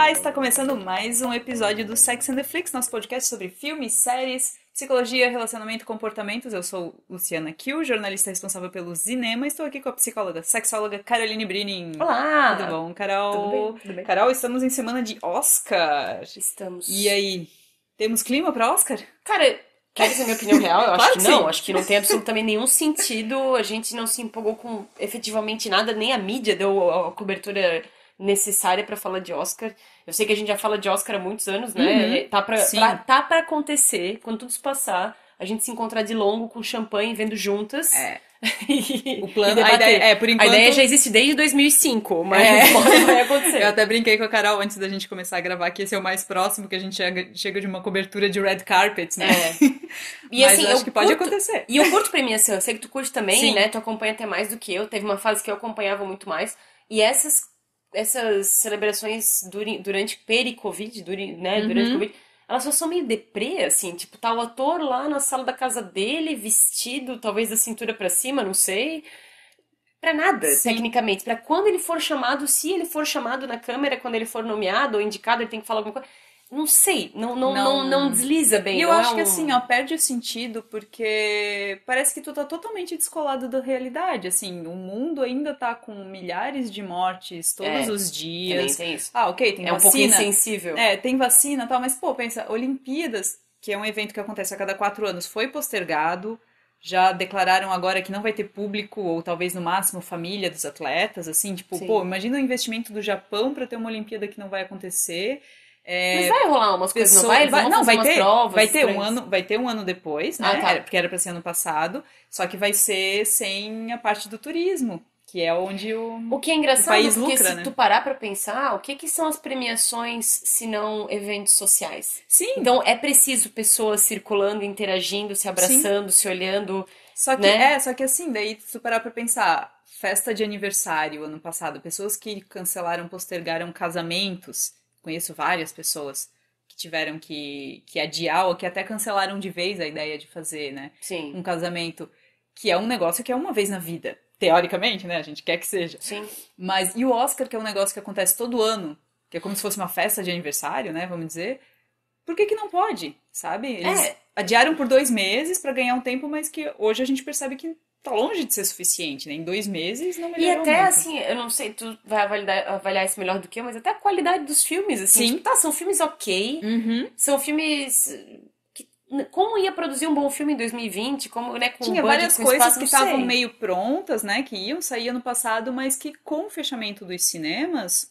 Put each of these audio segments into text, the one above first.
Olá, está começando mais um episódio do Sex and the Flix, nosso podcast sobre filmes, séries, psicologia, relacionamento e comportamentos. Eu sou Luciana Kiel, jornalista responsável pelo Cinema, e estou aqui com a psicóloga, sexóloga Caroline Brinin. Olá! Tudo bom, Carol? Tudo bem, tudo bem. Carol, estamos em semana de Oscar. Estamos. E aí, temos clima para Oscar? Cara, quer dizer minha opinião real? Eu Claro acho que que não. sim. Acho que não tem absolutamente nenhum sentido. A gente não se empolgou com efetivamente nada, nem a mídia deu a cobertura necessária pra falar de Oscar. Eu sei que a gente já fala de Oscar há muitos anos, né? Sim. Tá pra acontecer, quando tudo isso passar, a gente se encontrar de longo com champanhe, vendo juntas. É. E, O plano, e debater. a ideia, por enquanto... A ideia já existe desde 2005, mas não vai acontecer. Eu até brinquei com a Carol antes da gente começar a gravar que esse é o mais próximo que a gente chega de uma cobertura de red carpet, né? E Mas assim, eu acho que pode acontecer. E eu curto premiação, eu sei que tu curte também, Sim. né? Tu acompanha até mais do que eu. Teve uma fase que eu acompanhava muito mais. E essas celebrações durante peri-Covid, durante Covid, elas só são meio deprê, assim. Tipo, tá o ator lá na sala da casa dele, vestido, talvez da cintura pra cima, não sei. Pra nada, Sim. tecnicamente. Pra quando ele for chamado, se ele for chamado na câmera, quando ele for nomeado ou indicado, ele tem que falar alguma coisa. Não sei, não desliza bem. E eu não acho é que assim, ó, perde o sentido porque parece que tu tá totalmente descolado da realidade, assim, o mundo ainda tá com milhares de mortes todos os Também dias. tem isso. Ah, ok, tem É um pouco vacina. insensível. Tem vacina e tal, mas pô, pensa, Olimpíadas, que é um evento que acontece a cada 4 anos, foi postergado. Já declararam agora que não vai ter público, ou talvez no máximo família dos atletas, assim, tipo, Sim. pô, imagina o investimento do Japão pra ter uma Olimpíada que não vai acontecer. Mas vai rolar umas coisas, não vai? Eles vão fazer umas provas vai ter estranhas. vai ter um ano depois, né? Ah, tá. Porque era pra ser ano passado, só que vai ser sem a parte do turismo, que é onde O que é o engraçado, país porque lucra, se né? tu parar pra pensar, o que que são as premiações se não eventos sociais? Sim, Então é preciso pessoas circulando, interagindo, se sim. abraçando, se olhando, Só que né? só que assim, daí se tu parar pra pensar, festa de aniversário ano passado, pessoas que cancelaram, postergaram casamentos, conheço várias pessoas que tiveram que adiar ou que até cancelaram de vez a ideia de fazer, né, Sim, um casamento, que é um negócio que é uma vez na vida, teoricamente, né, a gente quer que seja. sim. Mas e o Oscar, que é um negócio que acontece todo ano, que é como se fosse uma festa de aniversário, né, vamos dizer, por que que não pode, sabe? Eles É, adiaram por 2 meses pra ganhar um tempo, mas que hoje a gente percebe que tá longe de ser suficiente, né? Em 2 meses não e melhorou até muito. assim, eu não sei, tu vai avaliar isso melhor do que eu, mas até a qualidade dos filmes, assim, Sim. tipo, tá, são filmes ok, Uhum. são filmes que, como ia produzir um bom filme em 2020, como, né, com Tinha budget, várias com coisas espaço, que não estavam sei. meio prontas, né? Que iam sair ano passado, mas que com o fechamento dos cinemas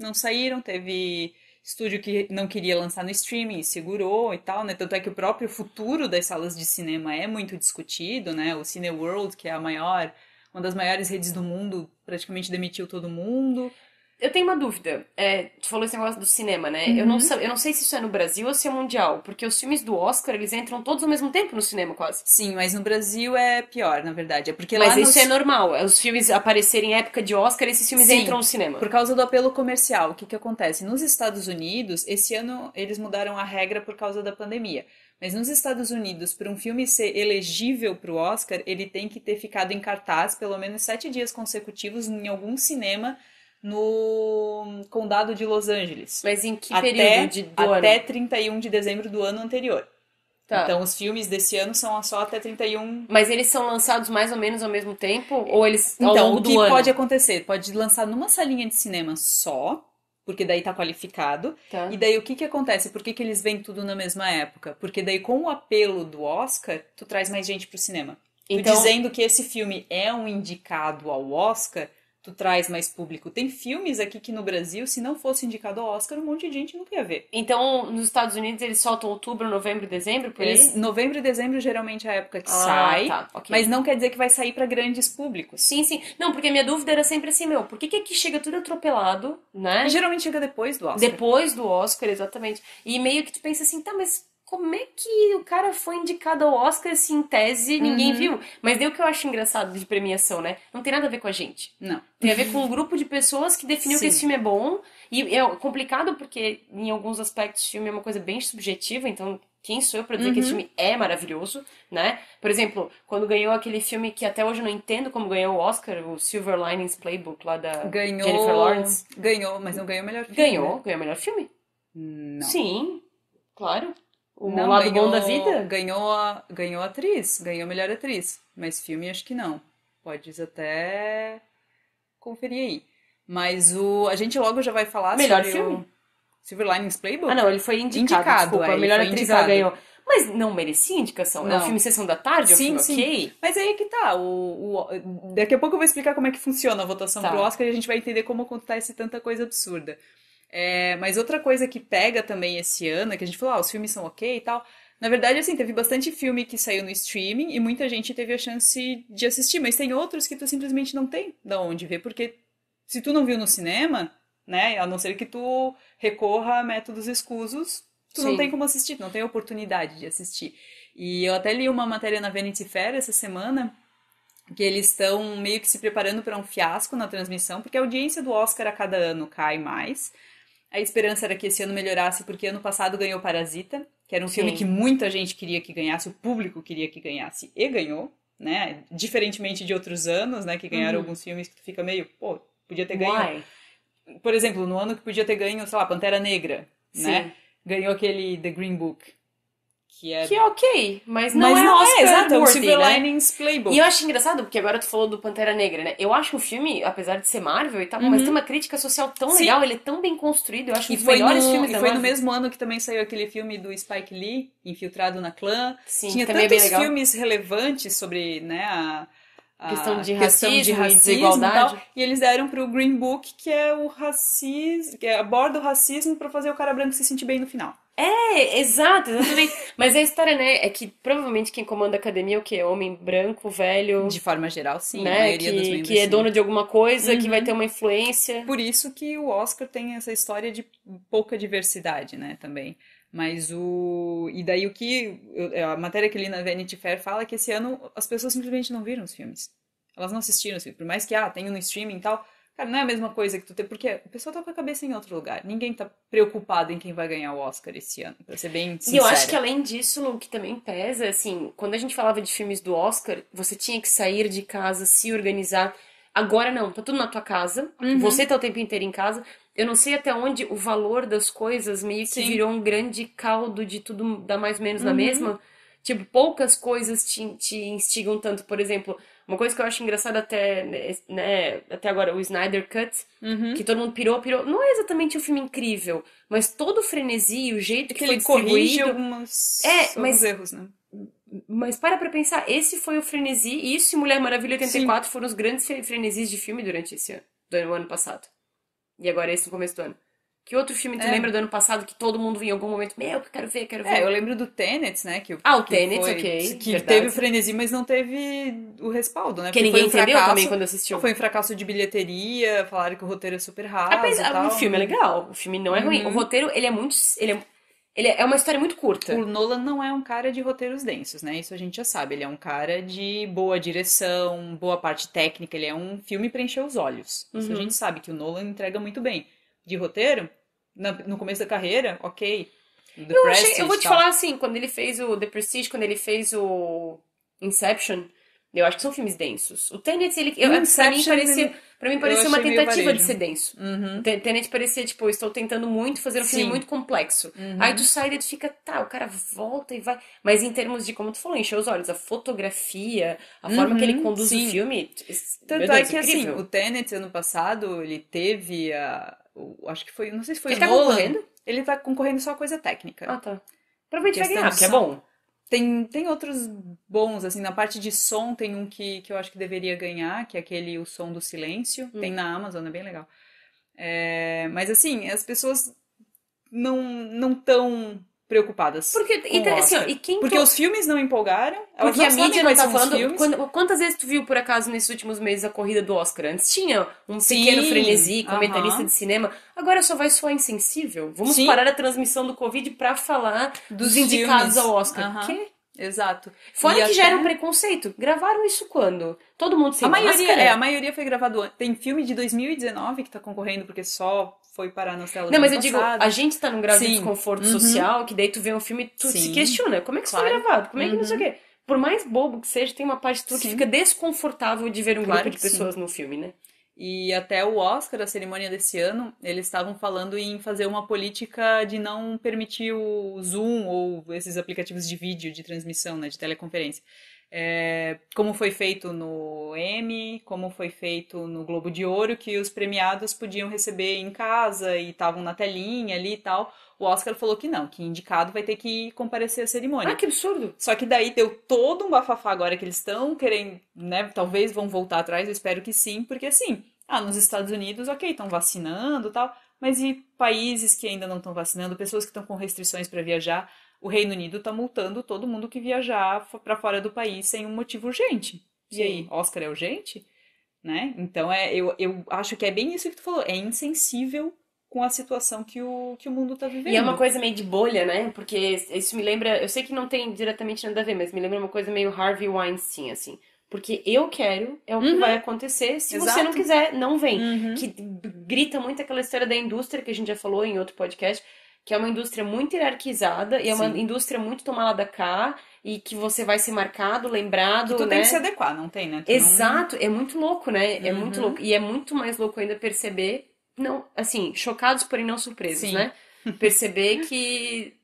não saíram. Teve estúdio que não queria lançar no streaming e segurou e tal, né? Tanto é que o próprio futuro das salas de cinema é muito discutido, né? O Cineworld, que é uma das maiores redes do mundo, praticamente demitiu todo mundo. Eu tenho uma dúvida. Tu falou esse negócio do cinema, né? Uhum. Eu não sei se isso é no Brasil ou se é mundial, porque os filmes do Oscar, eles entram todos ao mesmo tempo no cinema, quase. Sim, mas no Brasil é pior, na verdade. É porque lá Mas isso é nos. normal. Os filmes aparecerem em época de Oscar, esses filmes entram Sim, no cinema. por causa do apelo comercial. O que que acontece? Nos Estados Unidos, esse ano eles mudaram a regra por causa da pandemia. Mas nos Estados Unidos, para um filme ser elegível para o Oscar, ele tem que ter ficado em cartaz pelo menos 7 dias consecutivos em algum cinema no condado de Los Angeles. Mas em que período do Até ano? 31 de dezembro do ano anterior. Tá. Então, os filmes desse ano são só até 31. Mas eles são lançados mais ou menos ao mesmo tempo? Ou eles ao Então, longo o do que pode ano? acontecer? Pode lançar numa salinha de cinema só, porque daí tá qualificado. Tá. E daí o que que acontece? Por que que eles vêm tudo na mesma época? Porque daí com o apelo do Oscar, tu traz mais gente pro cinema. Tu Então, dizendo que esse filme é um indicado ao Oscar, tu traz mais público. Tem filmes aqui que no Brasil, se não fosse indicado ao Oscar, um monte de gente não queria ver. então, nos Estados Unidos eles soltam outubro, novembro, dezembro, por aí? Novembro e dezembro geralmente é a época que Ah, sai, tá, ok. mas não quer dizer que vai sair para grandes públicos. Sim, sim. Não, porque a minha dúvida era sempre assim, meu, por que que aqui chega tudo atropelado, E né? geralmente chega depois do Oscar. Depois do Oscar, exatamente. E meio que tu pensa assim, tá, mas como é que o cara foi indicado ao Oscar se em tese ninguém viu? Mas daí o que eu acho engraçado de premiação, né? Não tem nada a ver com a gente. Não. Tem a ver com um grupo de pessoas que definiu que esse Sim. filme é bom. E é complicado porque, em alguns aspectos, o filme é uma coisa bem subjetiva, então Quem sou eu pra dizer que esse filme é maravilhoso, né? Por exemplo, quando ganhou aquele filme que até hoje eu não entendo como ganhou o Oscar, o Silver Linings Playbook, lá da Jennifer Lawrence. Ganhou, mas não ganhou o melhor filme, Ganhou, né? ganhou o melhor filme. Não. Sim, claro. O Não, Lado Bom da Vida. Ganhou a atriz, ganhou a melhor atriz. Mas filme acho que não. Podes até conferir aí. Mas a gente logo já vai falar Melhor sobre filme? o Silver Linings Playbook. Ah, não, ele foi indicado, Indicado, desculpa. A ele melhor foi atriz indicado. ela ganhou. Mas não merecia indicação. É um Não. filme Sessão da Tarde? É um filme Sim. ok? Mas aí que tá. Daqui a pouco eu vou explicar como é que funciona a votação Tá. pro Oscar e a gente vai entender como acontece tanta coisa absurda. Mas outra coisa que pega também esse ano, é que a gente falou, os filmes são ok e tal. Na verdade, assim, teve bastante filme que saiu no streaming e muita gente teve a chance de assistir, mas tem outros que tu simplesmente não tem da onde ver, porque se tu não viu no cinema, né, a não ser que tu recorra a métodos escusos, tu não Sim. tem como assistir, tu não tem oportunidade de assistir. E eu até li uma matéria na Vanity Fair essa semana, que eles estão meio que se preparando para um fiasco na transmissão, porque a audiência do Oscar a cada ano cai mais. A esperança era que esse ano melhorasse, porque ano passado ganhou Parasita, que era um filme que muita gente queria que ganhasse, o público queria que ganhasse, e ganhou, né? Diferentemente de outros anos, né? Que ganharam alguns filmes que tu fica meio, pô, podia ter ganho. Why? Por exemplo, no ano que podia ter ganho, sei lá, Pantera Negra, né? Sim. Ganhou aquele The Green Book, que é... Que é ok, mas não Mas é não Oscar é, exato, é o worthy, Silver né? Linings Playbook. E eu acho engraçado, porque agora tu falou do Pantera Negra, né? Eu acho que o filme, apesar de ser Marvel e tal, mas tem uma crítica social tão Sim. legal, ele é tão bem construído, eu acho um E dos foi, melhores filmes e da foi no Marvel. mesmo ano que também saiu aquele filme do Spike Lee, Infiltrado na Clã. Sim, Tinha que também é bem tantos legal. filmes relevantes sobre, né, a Questão de questão de racismo e racismo e desigualdade. tal. E eles deram pro Green Book, que é o racismo, que aborda o racismo pra fazer o cara branco se sentir bem no final. É, exato, exatamente. Mas a história, né, é que provavelmente quem comanda a academia é o quê? Homem branco, velho, De forma geral, sim, a né? maioria dos membros, Que é sim. dono de alguma coisa, que vai ter uma influência. Por isso que o Oscar tem essa história de pouca diversidade, né, também. Mas E daí a matéria que eu li na Vanity Fair fala que esse ano as pessoas simplesmente não viram os filmes. Elas não assistiram os filmes. Por mais que, tenha no streaming e tal, cara, não é a mesma coisa que tu ter... Porque a pessoa tá com a cabeça em outro lugar. Ninguém tá preocupado em quem vai ganhar o Oscar esse ano, pra ser bem sincera. E eu acho que além disso, o que também pesa, assim, quando a gente falava de filmes do Oscar, você tinha que sair de casa, se organizar. Agora não, tá tudo na tua casa, você tá o tempo inteiro em casa. Eu não sei até onde o valor das coisas meio que Sim. virou um grande caldo de tudo dar mais ou menos na mesma. Tipo, poucas coisas te instigam tanto. Por exemplo, uma coisa que eu acho engraçada até, né, até agora, o Snyder Cut, que todo mundo pirou. Não é exatamente um filme incrível, mas todo o frenesi, o jeito que foi ele corrige distribuído... alguns mas- erros, né? Mas para pra pensar, esse foi o frenesi, e isso e Mulher Maravilha 84 foram os grandes frenesis de filme durante esse ano, do ano passado. E agora esse no começo do ano. Que outro filme tu lembra do ano passado que todo mundo em algum momento, meu, quero ver. Eu lembro do Tenet, né? O Tenet, ok, Que verdade. teve o frenesi, mas não teve o respaldo, né? Que Porque ninguém foi um entendeu fracasso, também quando assistiu. Foi um fracasso de bilheteria, falaram que o roteiro é super raso e Apesar, tal. o filme é legal, o filme não é ruim. O roteiro, ele é muito... Ele é uma história muito curta. O Nolan não é um cara de roteiros densos, né? Isso a gente já sabe. Ele é um cara de boa direção, boa parte técnica. Ele é um filme pra encher os olhos. Isso a gente sabe que o Nolan entrega muito bem. De roteiro, no começo da carreira, ok. The Prestige Eu vou e te tal. falar assim, quando ele fez o The Prestige, quando ele fez o Inception, eu acho que são filmes densos. O Tenet, Inception, pra mim eu parecia uma achei meio tentativa de varejo. ser denso. O Tenet parecia, tipo, eu estou tentando muito fazer um filme Sim. muito complexo. Aí tu sai e tu fica, tá, o cara volta e vai. Mas em termos de, como tu falou, encher os olhos, a fotografia, a forma que ele conduz sim. o filme. Tanto meu Deus, é que, incrível. assim, o Tenet, ano passado, ele teve acho que foi, não sei se foi Ele o tá Nolan. concorrendo? Ele tá concorrendo só a coisa técnica. Ah, tá. Provavelmente vai Questão ganhar, de porque é som. bom. Tem outros bons, assim, na parte de som tem um que eu acho que deveria ganhar, que é aquele O Som do Silêncio. Tem na Amazon, é bem legal. Mas, assim, as pessoas não tão preocupadas Porque, com o assim, ó, Oscar. e quem Porque os filmes não empolgaram, elas Porque não a sabem mídia não quais tá são os falando. filmes. Quantas vezes tu viu, por acaso, nesses últimos meses, a corrida do Oscar? Antes tinha um Sim, pequeno frenesi, comentarista aham. de cinema. Agora só vai soar insensível. Vamos Sim. parar a transmissão do Covid pra falar dos Dos indicados filmes. ao Oscar. Aham. Quê? Exato. Fora E que já era um até- preconceito. Gravaram isso quando? Todo mundo sem A maioria, máscara? a maioria foi gravado antes. Tem filme de 2019 que tá concorrendo porque só foi parar nas telas Não, no mas ano eu digo, passado. a gente tá num grau de Sim. desconforto social que daí tu vê um filme e tu se Sim. questiona. Como é que isso foi Claro. gravado? Como é que não sei o quê? Por mais bobo que seja, tem uma parte tua que Sim. fica desconfortável de ver um Claro grupo de que sim. pessoas no filme, né? E até o Oscar, a cerimônia desse ano, eles estavam falando em fazer uma política de não permitir o Zoom ou esses aplicativos de vídeo, de transmissão, né, de teleconferência. Como foi feito no Emmy, como foi feito no Globo de Ouro, que os premiados podiam receber em casa e estavam na telinha ali e tal. O Oscar falou que não, que indicado vai ter que comparecer à cerimônia. Ah, que absurdo! Só que daí deu todo um bafafá agora que eles estão querendo, né? Talvez vão voltar atrás, eu espero que sim, porque assim, nos Estados Unidos, ok, estão vacinando e tal, mas e países que ainda não estão vacinando, pessoas que estão com restrições para viajar, o Reino Unido tá multando todo mundo que viajar para fora do país sem um motivo urgente. E aí, Sim. Oscar é urgente? Né? Então eu acho que é bem isso que tu falou, é insensível com a situação que o mundo tá E é uma vivendo. coisa meio de bolha, né? Porque isso me lembra. Eu sei que não tem diretamente nada a ver, mas me lembra uma coisa meio Harvey Weinstein, assim. Porque eu quero, é o que vai acontecer. Se você não Exato. quiser, não vem. Uhum. Que grita muito aquela história da indústria que a gente já falou em outro podcast, que é uma indústria muito hierarquizada e é uma Sim. indústria muito tomada da cá e que você vai ser marcado, Que lembrado, tu tem que se né? adequar, não tem, né? Tu não. Exato, é muito louco, né? É muito Uhum. louco. E é muito mais louco ainda perceber, não, assim, chocados, porém não surpresos, Sim. né? Perceber que,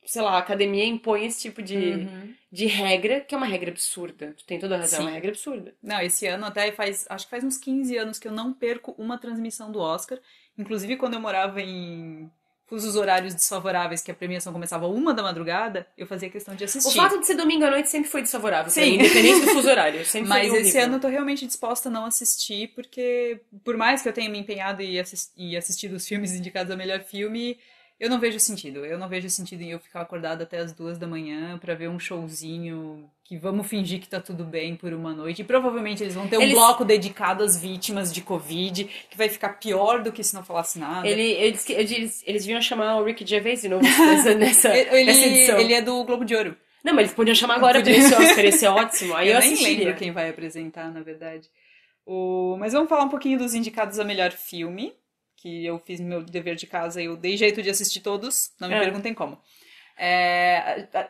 sei lá, a academia impõe esse tipo Uhum. de regra, que é uma regra absurda. Tu tem toda a razão, é uma Sim. regra absurda. Não, esse ano até acho que faz uns 15 anos que eu não perco uma transmissão do Oscar. Inclusive, quando eu morava em fusos horários desfavoráveis, que a premiação começava 1 da madrugada, eu fazia questão de O assistir. fato de ser domingo à noite sempre foi desfavorável pra mim, Sim, independente do fuso horário. Sempre foi mas esse ano horrível. eu tô realmente disposta a não assistir, porque por mais que eu tenha me empenhado e assistido os filmes indicados a melhor filme, eu não vejo sentido. Eu não vejo sentido em eu ficar acordada até as 2 da manhã pra ver um showzinho que vamos fingir que tá tudo bem por uma noite. E provavelmente eles vão ter um Eles, bloco dedicado às vítimas de Covid, que vai ficar pior do que se não falasse nada. eles deviam chamar o Ricky Gervais de novo nessa Ele edição. é do Globo de Ouro. Não, mas eles podiam chamar agora pra Podia. esse Oscar, esse é ótimo. Aí Eu eu nem lembro assistiria. quem vai apresentar, na verdade. Mas vamos falar um pouquinho dos indicados a melhor filme, que eu fiz meu dever de casa e eu dei jeito de assistir todos, não me É. perguntem como.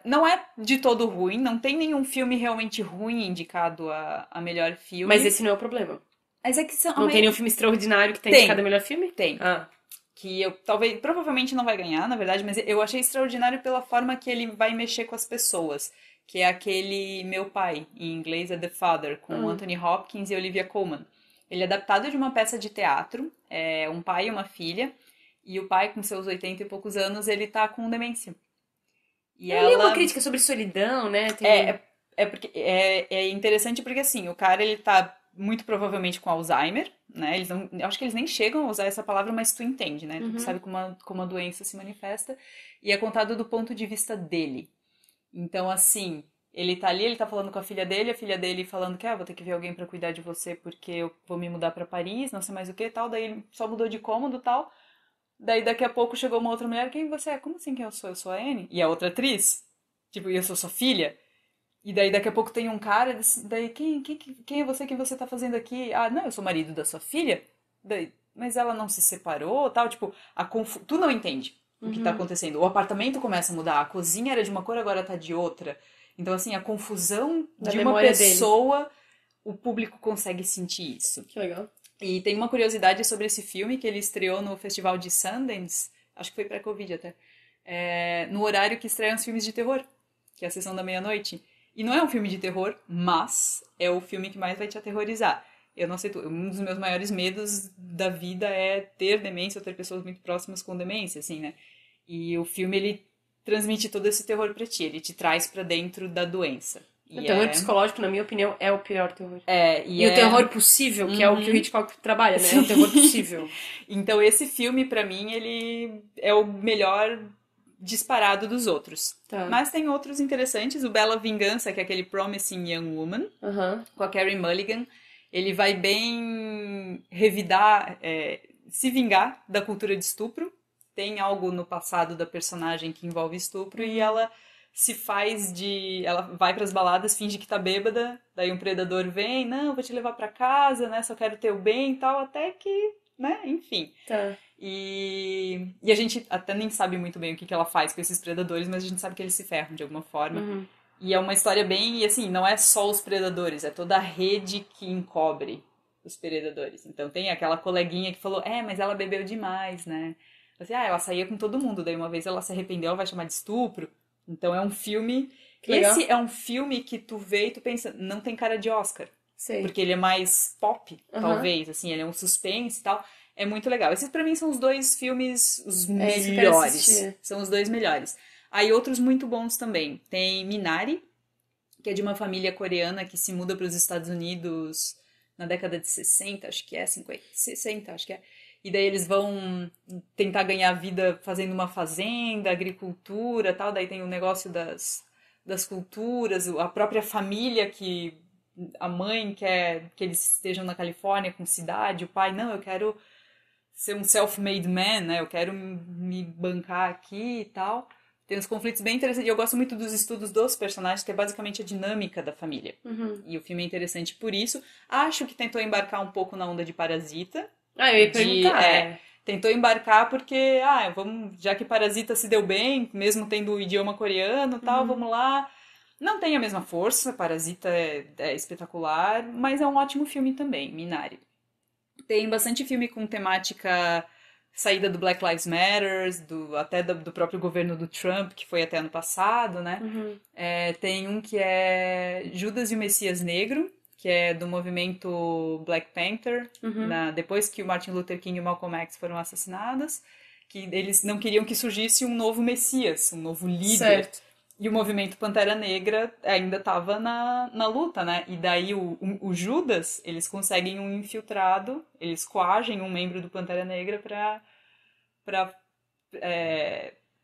Não é de todo ruim, não tem nenhum filme realmente ruim indicado a melhor filme. Mas esse não é o problema. Mas é que são. Não tem nenhum filme extraordinário que tenha Tem. indicado o melhor filme? Tem. Ah, Que eu provavelmente não vai ganhar, na verdade, mas eu achei extraordinário pela forma que ele vai mexer com as pessoas. Que é aquele Meu Pai, em inglês é The Father, com Anthony Hopkins e Olivia Colman. Ele é adaptado de uma peça de teatro, é um pai e uma filha, e o pai, com seus 80 e poucos anos, ele tá com demência. E eu li uma ela. crítica sobre solidão, né? É interessante porque, assim, o cara, ele tá muito provavelmente com Alzheimer, né? Eu acho que eles nem chegam a usar essa palavra, mas tu entende, né? Tu sabe como a doença se manifesta. E é contado do ponto de vista dele. Então, assim, ele tá ali, ele tá falando com a filha dele falando que, vou ter que ver alguém pra cuidar de você porque eu vou me mudar pra Paris, não sei mais o que, tal. Daí ele só mudou de cômodo, tal. Daí daqui a pouco chegou uma outra mulher, quem você é? Como assim quem eu sou? Eu sou a Anne? E a outra atriz? Tipo, e eu sou sua filha? E daí daqui a pouco tem um cara, daí quem é você? Quem você tá fazendo aqui? Ah, não, eu sou marido da sua filha? Daí, mas ela não se separou, tal, tipo, tu não entende o que tá acontecendo. O apartamento começa a mudar, a cozinha era de uma cor, agora tá de outra. Então, assim, a confusão Da de uma memória dele. pessoa, o público consegue sentir isso. Que legal. E tem uma curiosidade sobre esse filme, que ele estreou no Festival de Sundance, acho que foi pré-Covid até, no horário que estreiam os filmes de terror, que é a sessão da meia-noite. E não é um filme de terror, mas é o filme que mais vai te aterrorizar. Eu não sei, um dos meus maiores medos da vida é ter demência ou ter pessoas muito próximas com demência, assim, né? E o filme, ele transmite todo esse terror pra ti, ele te traz pra dentro da doença. O terror psicológico, na minha opinião, é o pior terror. E o terror possível, que é o que o Hitchcock trabalha, né? É o terror possível. Então esse filme, pra mim, ele é o melhor disparado dos outros. Tá. Mas tem outros interessantes. O Bela Vingança, que é aquele Promising Young Woman, com a Carey Mulligan. Ele vai bem revidar, se vingar da cultura de estupro. Tem algo no passado da personagem que envolve estupro e ela se faz de... Ela vai pras baladas, finge que tá bêbada, daí um predador vem, não, vou te levar pra casa, né, só quero teu bem e tal, até que né? Enfim. Tá. E a gente até nem sabe muito bem o que ela faz com esses predadores, mas a gente sabe que eles se ferram de alguma forma. Uhum. E é uma história bem, e assim, não é só os predadores, é toda a rede que encobre os predadores. Então tem aquela coleguinha que falou, mas ela bebeu demais, né? Assim, ela saía com todo mundo, daí uma vez ela se arrependeu, ela vai chamar de estupro. Então é um filme... Que legal. Esse é um filme que tu vê e tu pensa, não tem cara de Oscar. Sei. Porque ele é mais pop, talvez, assim, ele é um suspense e tal. É muito legal. Esses pra mim são os dois filmes os melhores. São os dois melhores. Aí outros muito bons também. Tem Minari, que é de uma família coreana que se muda para os Estados Unidos na década de 60, acho que é, 50, 60, acho que é. E daí eles vão tentar ganhar vida fazendo uma fazenda, agricultura, tal. Daí tem o negócio das culturas, a própria família que a mãe quer que eles estejam na Califórnia com cidade, o pai, não, eu quero ser um self-made man, né? Eu quero me bancar aqui e tal. Tem uns conflitos bem interessantes. E eu gosto muito dos estudos dos personagens, que é basicamente a dinâmica da família. Uhum. E o filme é interessante por isso. Acho que tentou embarcar um pouco na onda de Parasita. Eu ia perguntar. Tentou embarcar porque, vamos, já que Parasita se deu bem, mesmo tendo o idioma coreano e tal, vamos lá. Não tem a mesma força, Parasita é espetacular, mas é um ótimo filme também, Minari. Tem bastante filme com temática saída do Black Lives Matter, até do próprio governo do Trump, que foi até ano passado, né? Uhum. Tem um que é Judas e o Messias Negro, que é do movimento Black Panther, depois que o Martin Luther King e o Malcolm X foram assassinados, que eles não queriam que surgisse um novo Messias, um novo líder. Certo. E o movimento Pantera Negra ainda estava na luta, né? E daí o Judas, eles conseguem um infiltrado, eles coagem um membro do Pantera Negra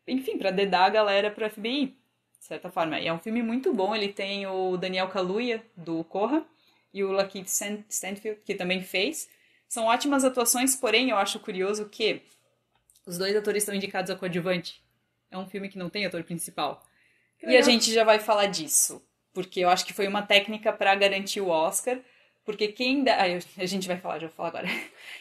enfim, pra dedar a galera pro FBI, de certa forma. E é um filme muito bom, ele tem o Daniel Kaluuya, do Corra, e o Lakeith Stanfield, que também fez. São ótimas atuações, porém eu acho curioso que os dois atores estão indicados a coadjuvante. É um filme que não tem ator principal. E a gente já vai falar disso, porque eu acho que foi uma técnica para garantir o Oscar, porque a gente vai falar, já vou falar agora.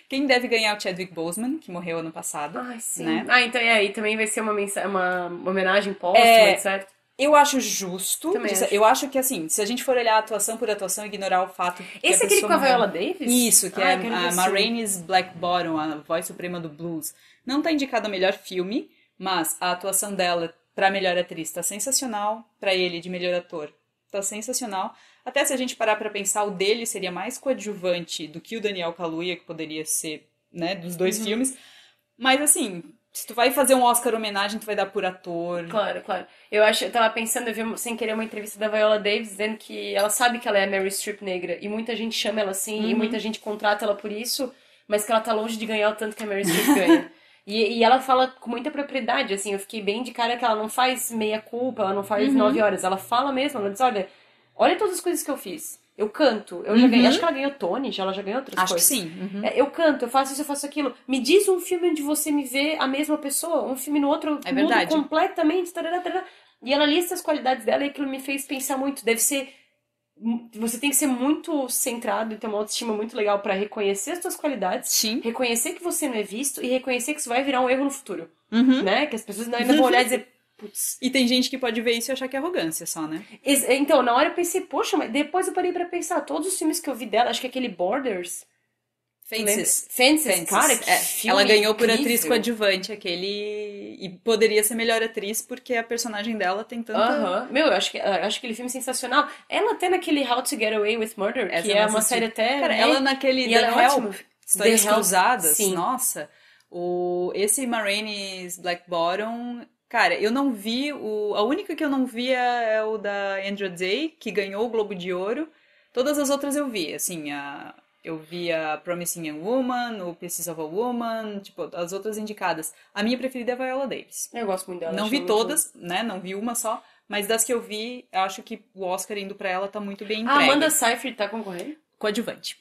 Quem deve ganhar é o Chadwick Boseman, que morreu ano passado. Sim. Né? Então aí também vai ser uma homenagem póstuma, certo? Eu acho justo. Acho. Eu acho que, assim, se a gente for olhar atuação por atuação, ignorar o fato que Esse a aquele pessoa com a Viola Davis? Isso, que é a Ma Rainey's Black Bottom, a voz suprema do blues. Não tá indicado a melhor filme, mas a atuação dela pra melhor atriz tá sensacional, pra ele de melhor ator tá sensacional. Até se a gente parar pra pensar, o dele seria mais coadjuvante do que o Daniel Kaluuya, que poderia ser, né, dos dois filmes. Mas, assim, se tu vai fazer um Oscar homenagem, tu vai dar por ator. Claro. Eu tava pensando, eu vi sem querer uma entrevista da Viola Davis dizendo que ela sabe que ela é a Meryl Streep negra, e muita gente chama ela assim, e muita gente contrata ela por isso, mas que ela tá longe de ganhar o tanto que a Meryl Streep ganha. E ela fala com muita propriedade, assim, eu fiquei bem de cara que ela não faz meia culpa, ela não faz 9 horas, ela fala mesmo, ela diz, olha todas as coisas que eu fiz. Eu canto, eu já ganhei, acho que ela ganhou Tony, ela já ganhou outras coisas. Acho que sim. Eu canto, eu faço isso, eu faço aquilo. Me diz um filme onde você me vê a mesma pessoa, um filme no outro muda completamente, tarará. E ela lista as qualidades dela e aquilo me fez pensar muito, deve ser... Você tem que ser muito centrado e ter uma autoestima muito legal pra reconhecer as suas qualidades, Sim. reconhecer que você não é visto e reconhecer que isso vai virar um erro no futuro, né? Que as pessoas ainda vão olhar e dizer, putz. E tem gente que pode ver isso e achar que é arrogância só, né? Então, na hora eu pensei, poxa, mas depois eu parei pra pensar, todos os filmes que eu vi dela, acho que aquele Borders... Fences, cara, que filme ela ganhou por incrível. atriz coadjuvante, e poderia ser melhor atriz porque a personagem dela tem tanta... Meu, eu acho aquele filme sensacional. Ela até naquele How to Get Away with Murder, que é uma série até... Cara, ela naquele The Help, Histórias The Help, Cruzadas, sim. Nossa. Esse Ma Rainey's Black Bottom... Cara, eu não vi, a única que eu não vi é o da Andra Day, que ganhou o Globo de Ouro. Todas as outras eu vi, assim, eu vi a Promising Young Woman, o Pieces of a Woman, tipo, as outras indicadas. A minha preferida é a Viola Davis. Eu gosto muito dela. Não vi todas, né? Não vi uma só. Mas das que eu vi, acho que o Oscar indo pra ela tá muito bem entregue. A Amanda Seyfried tá concorrendo? Coadjuvante.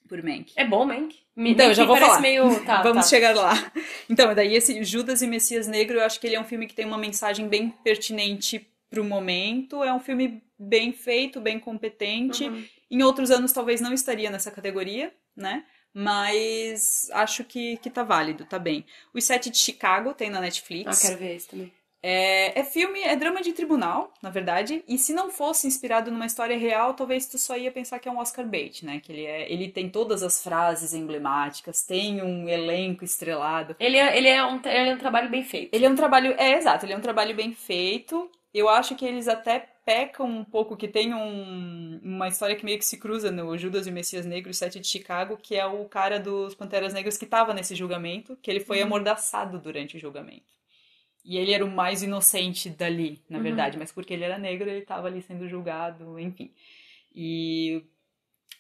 Por Mank. É bom, Mank? Então, eu já vou falar. Meio... Vamos chegar lá. Então, daí esse Judas e Messias Negro, eu acho que ele é um filme que tem uma mensagem bem pertinente pro momento. É um filme bem feito, bem competente. Em outros anos talvez não estaria nessa categoria, né? mas acho que tá válido, tá bem. Os Sete de Chicago tem na Ah, Netflix. quero ver esse também. É filme, é drama de tribunal, na verdade, e se não fosse inspirado numa história real, talvez tu só ia pensar que é um Oscar bait, né? Que ele tem todas as frases emblemáticas, tem um elenco estrelado. Ele é um trabalho bem feito. Ele é um trabalho, exato, ele é um trabalho bem feito. Eu acho que eles até pecam um pouco, que tem uma história que meio que se cruza no Judas e o Messias Negro, Sete de Chicago, que é o cara dos Panteras Negras que estava nesse julgamento, que ele foi amordaçado durante o julgamento. E ele era o mais inocente dali, na verdade, mas porque ele era negro, ele estava ali sendo julgado, enfim. E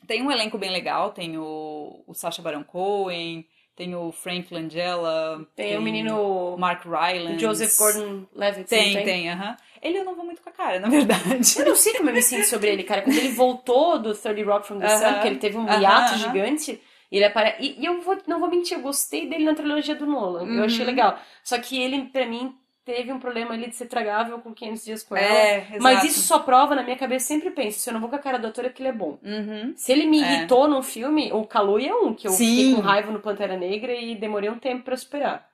tem um elenco bem legal, tem o Sacha Baron Cohen, tem o Frank Langella, Tem o menino Mark Rylance. Joseph Gordon-Levitt, não tem? Tem, aham. Ele eu não vou muito com a cara, na verdade. Eu não sei como eu me sinto sobre ele, cara. Quando ele voltou do 30 Rock from the Sun, que ele teve um hiato gigante, ele aparece. E não vou mentir, eu gostei dele na trilogia do Nolan. Eu achei legal. Só que ele, pra mim, teve um problema ali de ser tragável com 500 dias com ela. Exato. Mas isso só prova, na minha cabeça, sempre penso, se eu não vou com a cara do ator é porque ele é bom. Se ele me irritou num filme, o Kaluuya é um, que eu fiquei com raiva no Pantera Negra e demorei um tempo pra superar.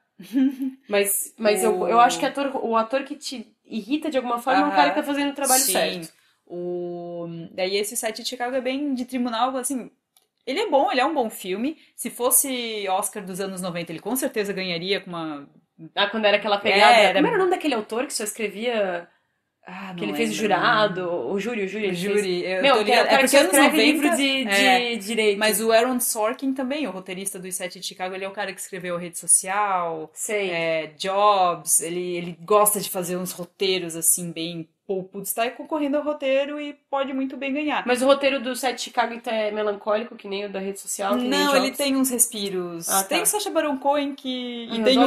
Mas eu acho que o ator que te irrita de alguma forma é um cara que tá fazendo o trabalho certo. Daí esse Sete de Chicago é bem de tribunal, assim... Ele é bom, ele é um bom filme. Se fosse Oscar dos anos 90, ele com certeza ganharia com uma... Ah, quando era aquela pegada... Como era o nome daquele autor que só escrevia... que ele fez o jurado, o júri. Meu, que é porque anos 90 livro de direito. Mas o Aaron Sorkin também, o roteirista dos Sete de Chicago, ele é o cara que escreveu Rede Social, Jobs, ele gosta de fazer uns roteiros assim, bem... Putz, tá concorrendo ao roteiro e pode muito bem ganhar. Mas o roteiro do Sete de Chicago então é melancólico, que nem o da Rede Social? Que não, nem ele tem uns respiros. Ah, tá. Tem o Sacha Baron Cohen que... E tem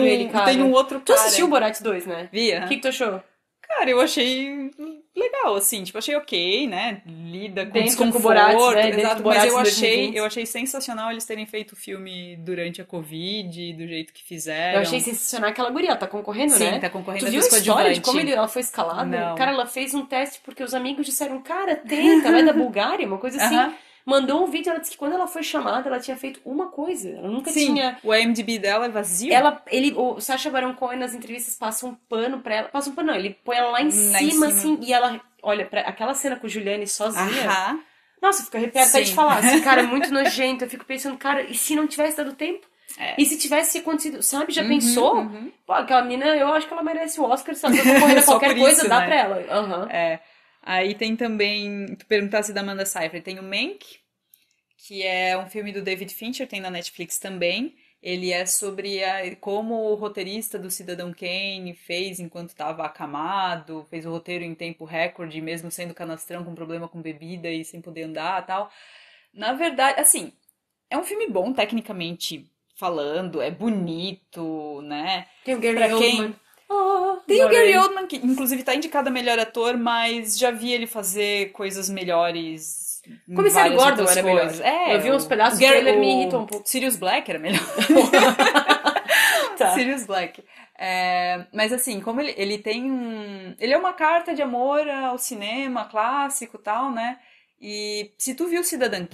um outro cara. Tu assistiu o Borat 2, né? Vi, O que tu achou? Cara, eu achei legal, assim, tipo, achei ok, né? Lida com dentro desconforto, com o Borat, né? exato, Borat mas eu eu achei sensacional eles terem feito o filme durante a Covid, do jeito que fizeram. Eu achei sensacional aquela guria, ela tá concorrendo, Sim, né? Sim, tá concorrendo. Tu viu a história de como ela foi escalada? Não. Cara, ela fez um teste porque os amigos disseram, cara, tenta, ela é da Bulgária, uma coisa assim. Mandou um vídeo, ela disse que quando ela foi chamada, ela tinha feito uma coisa. Ela nunca tinha... o IMDb dela é vazio. O Sacha Baron Cohen nas entrevistas passa um pano pra ela. Passa um pano, não, ele põe ela lá em cima, assim, e ela olha pra aquela cena com o Giuliani sozinha. Nossa, eu fico arrepiada até de falar. Assim, cara, é muito nojento. Eu fico pensando, cara, e se não tivesse dado tempo? E se tivesse acontecido, sabe? Já pensou? Pô, aquela menina, eu acho que ela merece o Oscar. Se ela tá concorrendo a qualquer coisa, dá pra ela. Aí tem também, tu perguntasse da Amanda Seyfried, tem o Mank, que é um filme do David Fincher, tem na Netflix também. Ele é sobre como o roteirista do Cidadão Kane fez enquanto estava acamado, fez o roteiro em tempo recorde, mesmo sendo canastrão com problema com bebida e sem poder andar e tal. Na verdade, assim, é um filme bom, tecnicamente falando, é bonito, né? Tem o Gary Oldman. Tem o Gary Oldman, que inclusive tá indicado a melhor ator, mas já vi ele fazer coisas melhores. Comissário Gordon era melhor. Eu vi uns pedaços do trailer, me irritou um pouco. Sirius Black era melhor. Sirius Black. Mas assim, como ele tem ele é uma carta de amor ao cinema clássico e tal, né? E se tu viu Cidadão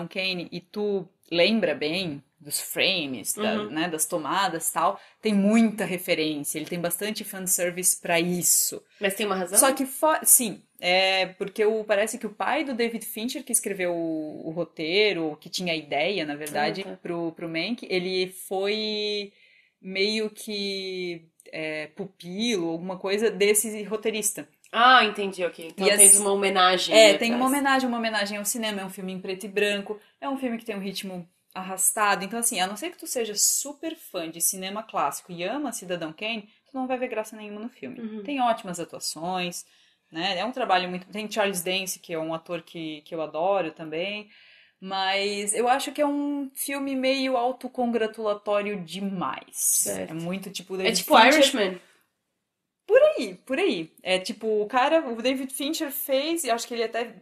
Kane e tu lembra bem dos frames, né, das tomadas e tal, tem muita referência, ele tem bastante fanservice pra isso. Mas tem uma razão? Só que, sim, porque parece que o pai do David Fincher, que escreveu o roteiro, que tinha a ideia, na verdade, pro Mank, ele foi meio que pupilo, alguma coisa desse roteirista. Ah, entendi, ok. Então tem uma homenagem. Tem uma homenagem ao cinema, é um filme em preto e branco, é um filme que tem um ritmo arrastado, então assim, a não ser que tu seja super fã de cinema clássico e ama Cidadão Kane, tu não vai ver graça nenhuma no filme. Tem ótimas atuações, né, é um trabalho muito... Tem Charles Dance, que é um ator que eu adoro também, mas eu acho que é um filme meio autocongratulatório demais. Certo. É muito tipo... É tipo Irishman? Por aí. É tipo, o David Fincher fez, e acho que ele até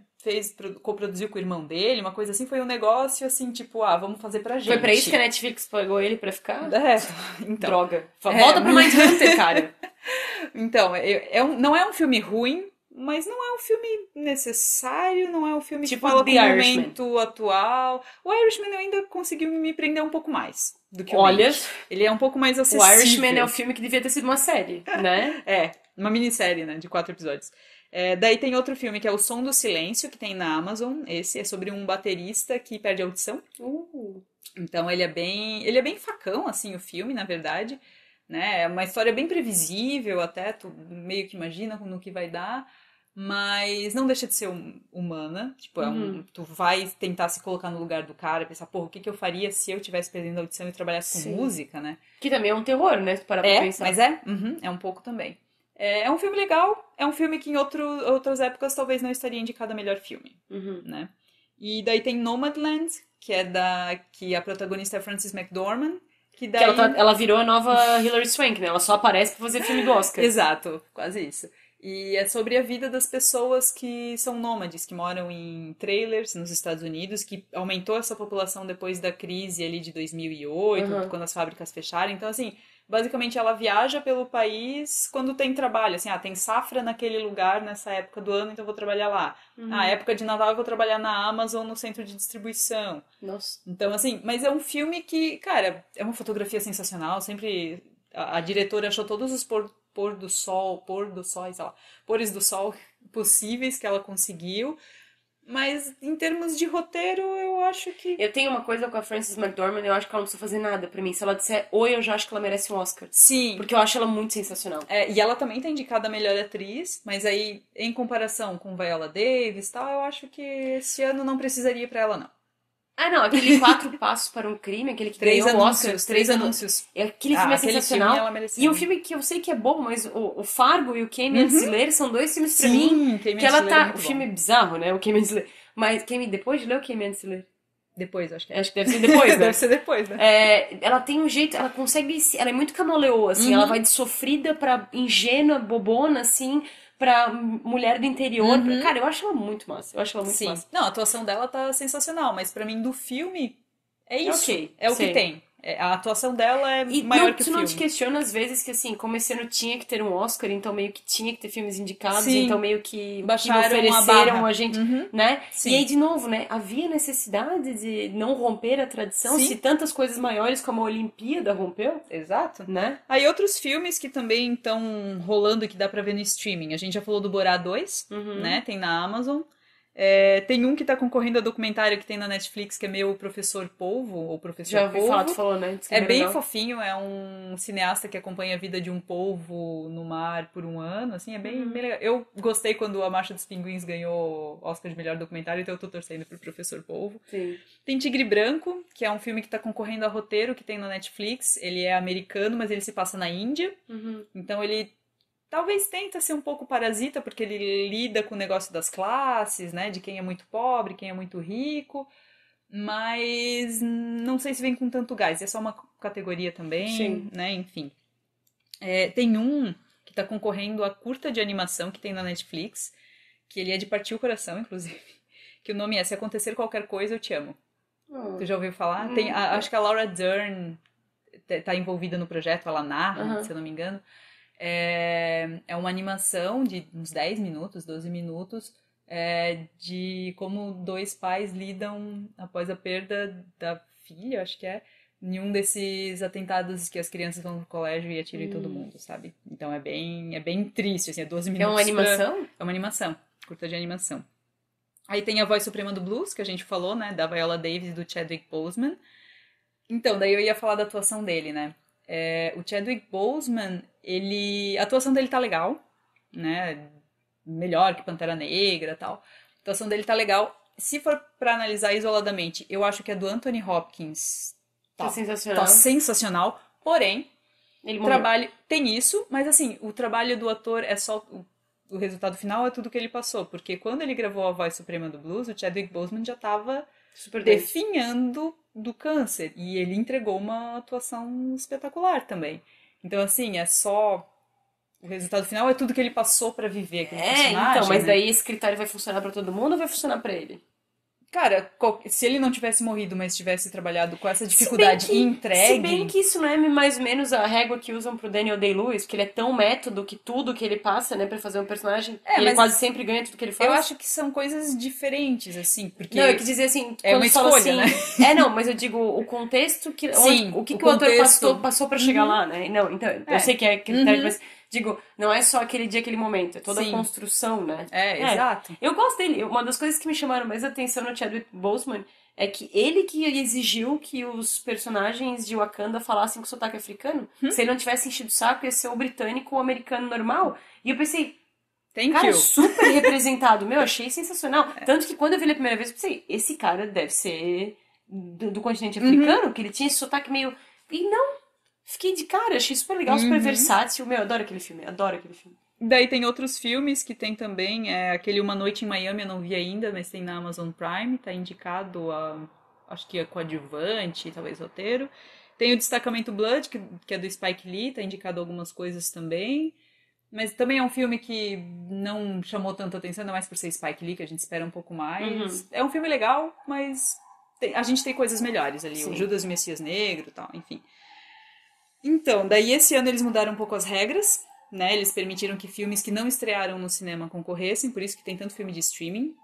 coproduziu com o irmão dele, uma coisa assim, foi um negócio assim, tipo, vamos fazer pra gente. Foi pra isso que a Netflix pagou ele pra ficar? Então. Droga. Volta pro Mindhunter, cara. Então, não é um filme ruim, mas não é um filme necessário, não é um filme que Tipo fala com The o Irishman. momento atual. O Irishman eu ainda conseguiu me prender um pouco mais do que o Olha, Mank. Ele é um pouco mais o Irishman é acessível. o filme que devia ter sido uma série, né? É, uma minissérie, né, de 4 episódios. Daí tem outro filme que é O Som do Silêncio, que tem na Amazon. Esse é sobre um baterista que perde a audição. Então ele é bem facão, assim, o filme, na verdade, né? É uma história bem previsível até, tu meio que imagina no que vai dar, mas não deixa de ser humana, tipo, tu vai tentar se colocar no lugar do cara, pensar, porra, o que que eu faria se eu tivesse perdendo a audição e trabalhasse com Sim. música, né? Que também é um terror, né? Se parar pra pensar. Mas é um pouco também. É um filme legal, é um filme que em outras épocas talvez não estaria indicado a melhor filme, né? E daí tem Nomadland, que a protagonista é Frances McDormand, que Que daí... ela virou a nova Hilary Swank, né? Ela só aparece pra fazer filme do Oscar. Exato, quase isso. E é sobre a vida das pessoas que são nômades, que moram em trailers nos Estados Unidos, que aumentou essa população depois da crise ali de 2008, quando as fábricas fecharam. Então, assim, basicamente ela viaja pelo país quando tem trabalho. Assim, tem safra naquele lugar nessa época do ano, então eu vou trabalhar lá. Época de Natal eu vou trabalhar na Amazon, no centro de distribuição. Nossa. Então, assim, mas é um filme que, cara, é uma fotografia sensacional. Sempre a diretora achou todos os pores do sol possíveis que ela conseguiu. Mas em termos de roteiro, eu acho que... Eu tenho uma coisa com a Frances McDormand, eu acho que ela não precisa fazer nada pra mim. Se ela disser oi, eu já acho que ela merece um Oscar. Sim. Porque eu acho ela muito sensacional. E ela também tá indicada a melhor atriz, mas aí, em comparação com Viola Davis e tal, eu acho que esse ano não precisaria pra ela, não. Ah, não, aquele Quatro Passos para um Crime, aquele que Três ganhou o anúncios, Oscar. três anúncios. Aquele filme é aquele sensacional. filme ela merecia. E um filme que eu sei que é bom, mas o Fargo e o Cayman Ansley são dois filmes pra Sim, mim Cayman que ela Ansley é tá... muito O filme bom. é bizarro, né? O Cayman Ansley. Mas depois de ler o Cayman Ansley? Depois, acho que é. Acho que deve ser depois, né? Deve ser depois, né? Ela tem um jeito, ela consegue, ela é muito camaleoa, assim, ela vai de sofrida pra ingênua, bobona, assim, pra mulher do interior. Cara, eu acho ela muito massa, eu acho ela muito Sim. massa. Não, a atuação dela tá sensacional, mas pra mim do filme é isso. Ok, É o que sei. tem. A atuação dela é E maior que o tu não te filme. questiona às vezes que, assim, como esse ano tinha que ter um Oscar, então meio que tinha que ter filmes indicados, Sim. então meio que Baixaram a ofereceram barra. a gente, né? Sim. E aí, de novo, né? Havia necessidade de não romper a tradição, Sim. se tantas coisas maiores como a Olimpíada rompeu, Exato. né? Aí outros filmes que também estão rolando e que dá pra ver no streaming. A gente já falou do Borá 2, né? Tem na Amazon. Tem um que tá concorrendo a documentário que tem na Netflix, que é Meu Professor Polvo, ou Professor Já ouvi Polvo. falar, tu falou, né? Diz que É bem legal. fofinho, é um cineasta que acompanha a vida de um polvo no mar por um ano, assim, é bem legal. Eu gostei quando A Marcha dos Pinguins ganhou Oscar de melhor documentário, então eu tô torcendo pro Professor Polvo. Sim. Tem Tigre Branco, que é um filme que tá concorrendo a roteiro, que tem na Netflix. Ele é americano, mas ele se passa na Índia. Então ele talvez tenta ser um pouco parasita, porque ele lida com o negócio das classes, né? De quem é muito pobre, quem é muito rico. Mas não sei se vem com tanto gás. É só uma categoria também, Sim. né? Enfim. Tem um que tá concorrendo a curta de animação que tem na Netflix, que ele é de partir o coração, inclusive. Que o nome é Se Acontecer Qualquer Coisa, Eu Te Amo. Tu já ouviu falar? Acho que a Laura Dern tá envolvida no projeto, ela narra, se eu não me engano. É uma animação de uns 10 minutos, 12 minutos, de como dois pais lidam após a perda da filha, acho que em um desses atentados que as crianças vão no colégio e atiram em todo mundo, sabe? Então é bem triste, assim, 12 minutos. É uma animação? É uma animação, curta de animação. Aí tem A Voz Suprema do Blues, que a gente falou, né? Da Viola Davis e do Chadwick Boseman. Então, daí eu ia falar da atuação dele, né? O Chadwick Boseman, a atuação dele tá legal, né? Melhor que Pantera Negra e tal. A atuação dele tá legal. Se for pra analisar isoladamente, eu acho que a do Anthony Hopkins Tá sensacional. tá sensacional. Porém, Ele o morreu. trabalho tem isso, mas assim, o trabalho do ator é só... O resultado final é tudo que ele passou. Porque quando ele gravou A Voz Suprema do Blues, o Chadwick Boseman já tava Super doente. definhando do câncer. E ele entregou uma atuação espetacular também. Então, assim, é só... O resultado final é tudo que ele passou pra viver aquele personagem, então, mas né? daí esse critério vai funcionar pra todo mundo ou vai funcionar pra ele? Cara, se ele não tivesse morrido, mas tivesse trabalhado com essa Se bem dificuldade e se bem entregue. que isso não é mais ou menos a régua que usam pro Daniel Day-Lewis, que ele é tão método que tudo que ele passa, né, pra fazer um personagem, É, e ele mas quase sempre ganha tudo que ele eu faz. acho que são coisas diferentes, assim, Não, eu quis porque dizer assim, é quando uma tu fala escolha, né? assim. É, não, mas eu digo o contexto que. Onde, Sim, o que, o que o ator passou, contexto. passou pra chegar Uhum, lá, né? Não, então, eu sei é. que é critério, Uhum, mas digo, não é só aquele dia, aquele momento, é toda a sim, construção, né? é, É. exato. Eu gosto dele. Uma das coisas que me chamaram mais atenção no Chadwick Boseman é que ele que exigiu que os personagens de Wakanda falassem com sotaque africano. Se ele não tivesse enchido o saco, ia ser o britânico ou o americano normal. E eu pensei, Thank cara, you. super representado. Meu, achei sensacional. Tanto que quando eu vi ele a primeira vez, eu pensei, esse cara deve ser do continente Uhum, africano, que ele tinha esse sotaque meio. E não, fiquei de cara, achei super legal, super uhum. versátil. Meu, adoro aquele filme, adoro aquele filme. Daí tem outros filmes que tem também, aquele Uma Noite em Miami eu não vi ainda, mas tem na Amazon Prime, tá indicado a, acho que a coadjuvante, talvez roteiro. Tem o Destacamento Blood, que é do Spike Lee, tá indicado algumas coisas também. Mas também é um filme que não chamou tanta atenção, ainda mais por ser Spike Lee, que a gente espera um pouco mais. Uhum, É um filme legal, mas a gente tem coisas melhores ali. O sim. Judas e o Messias Negro e tal, enfim. Então, daí esse ano eles mudaram um pouco as regras, né? Eles permitiram que filmes que não estrearam no cinema concorressem, por isso que tem tanto filme de streaming,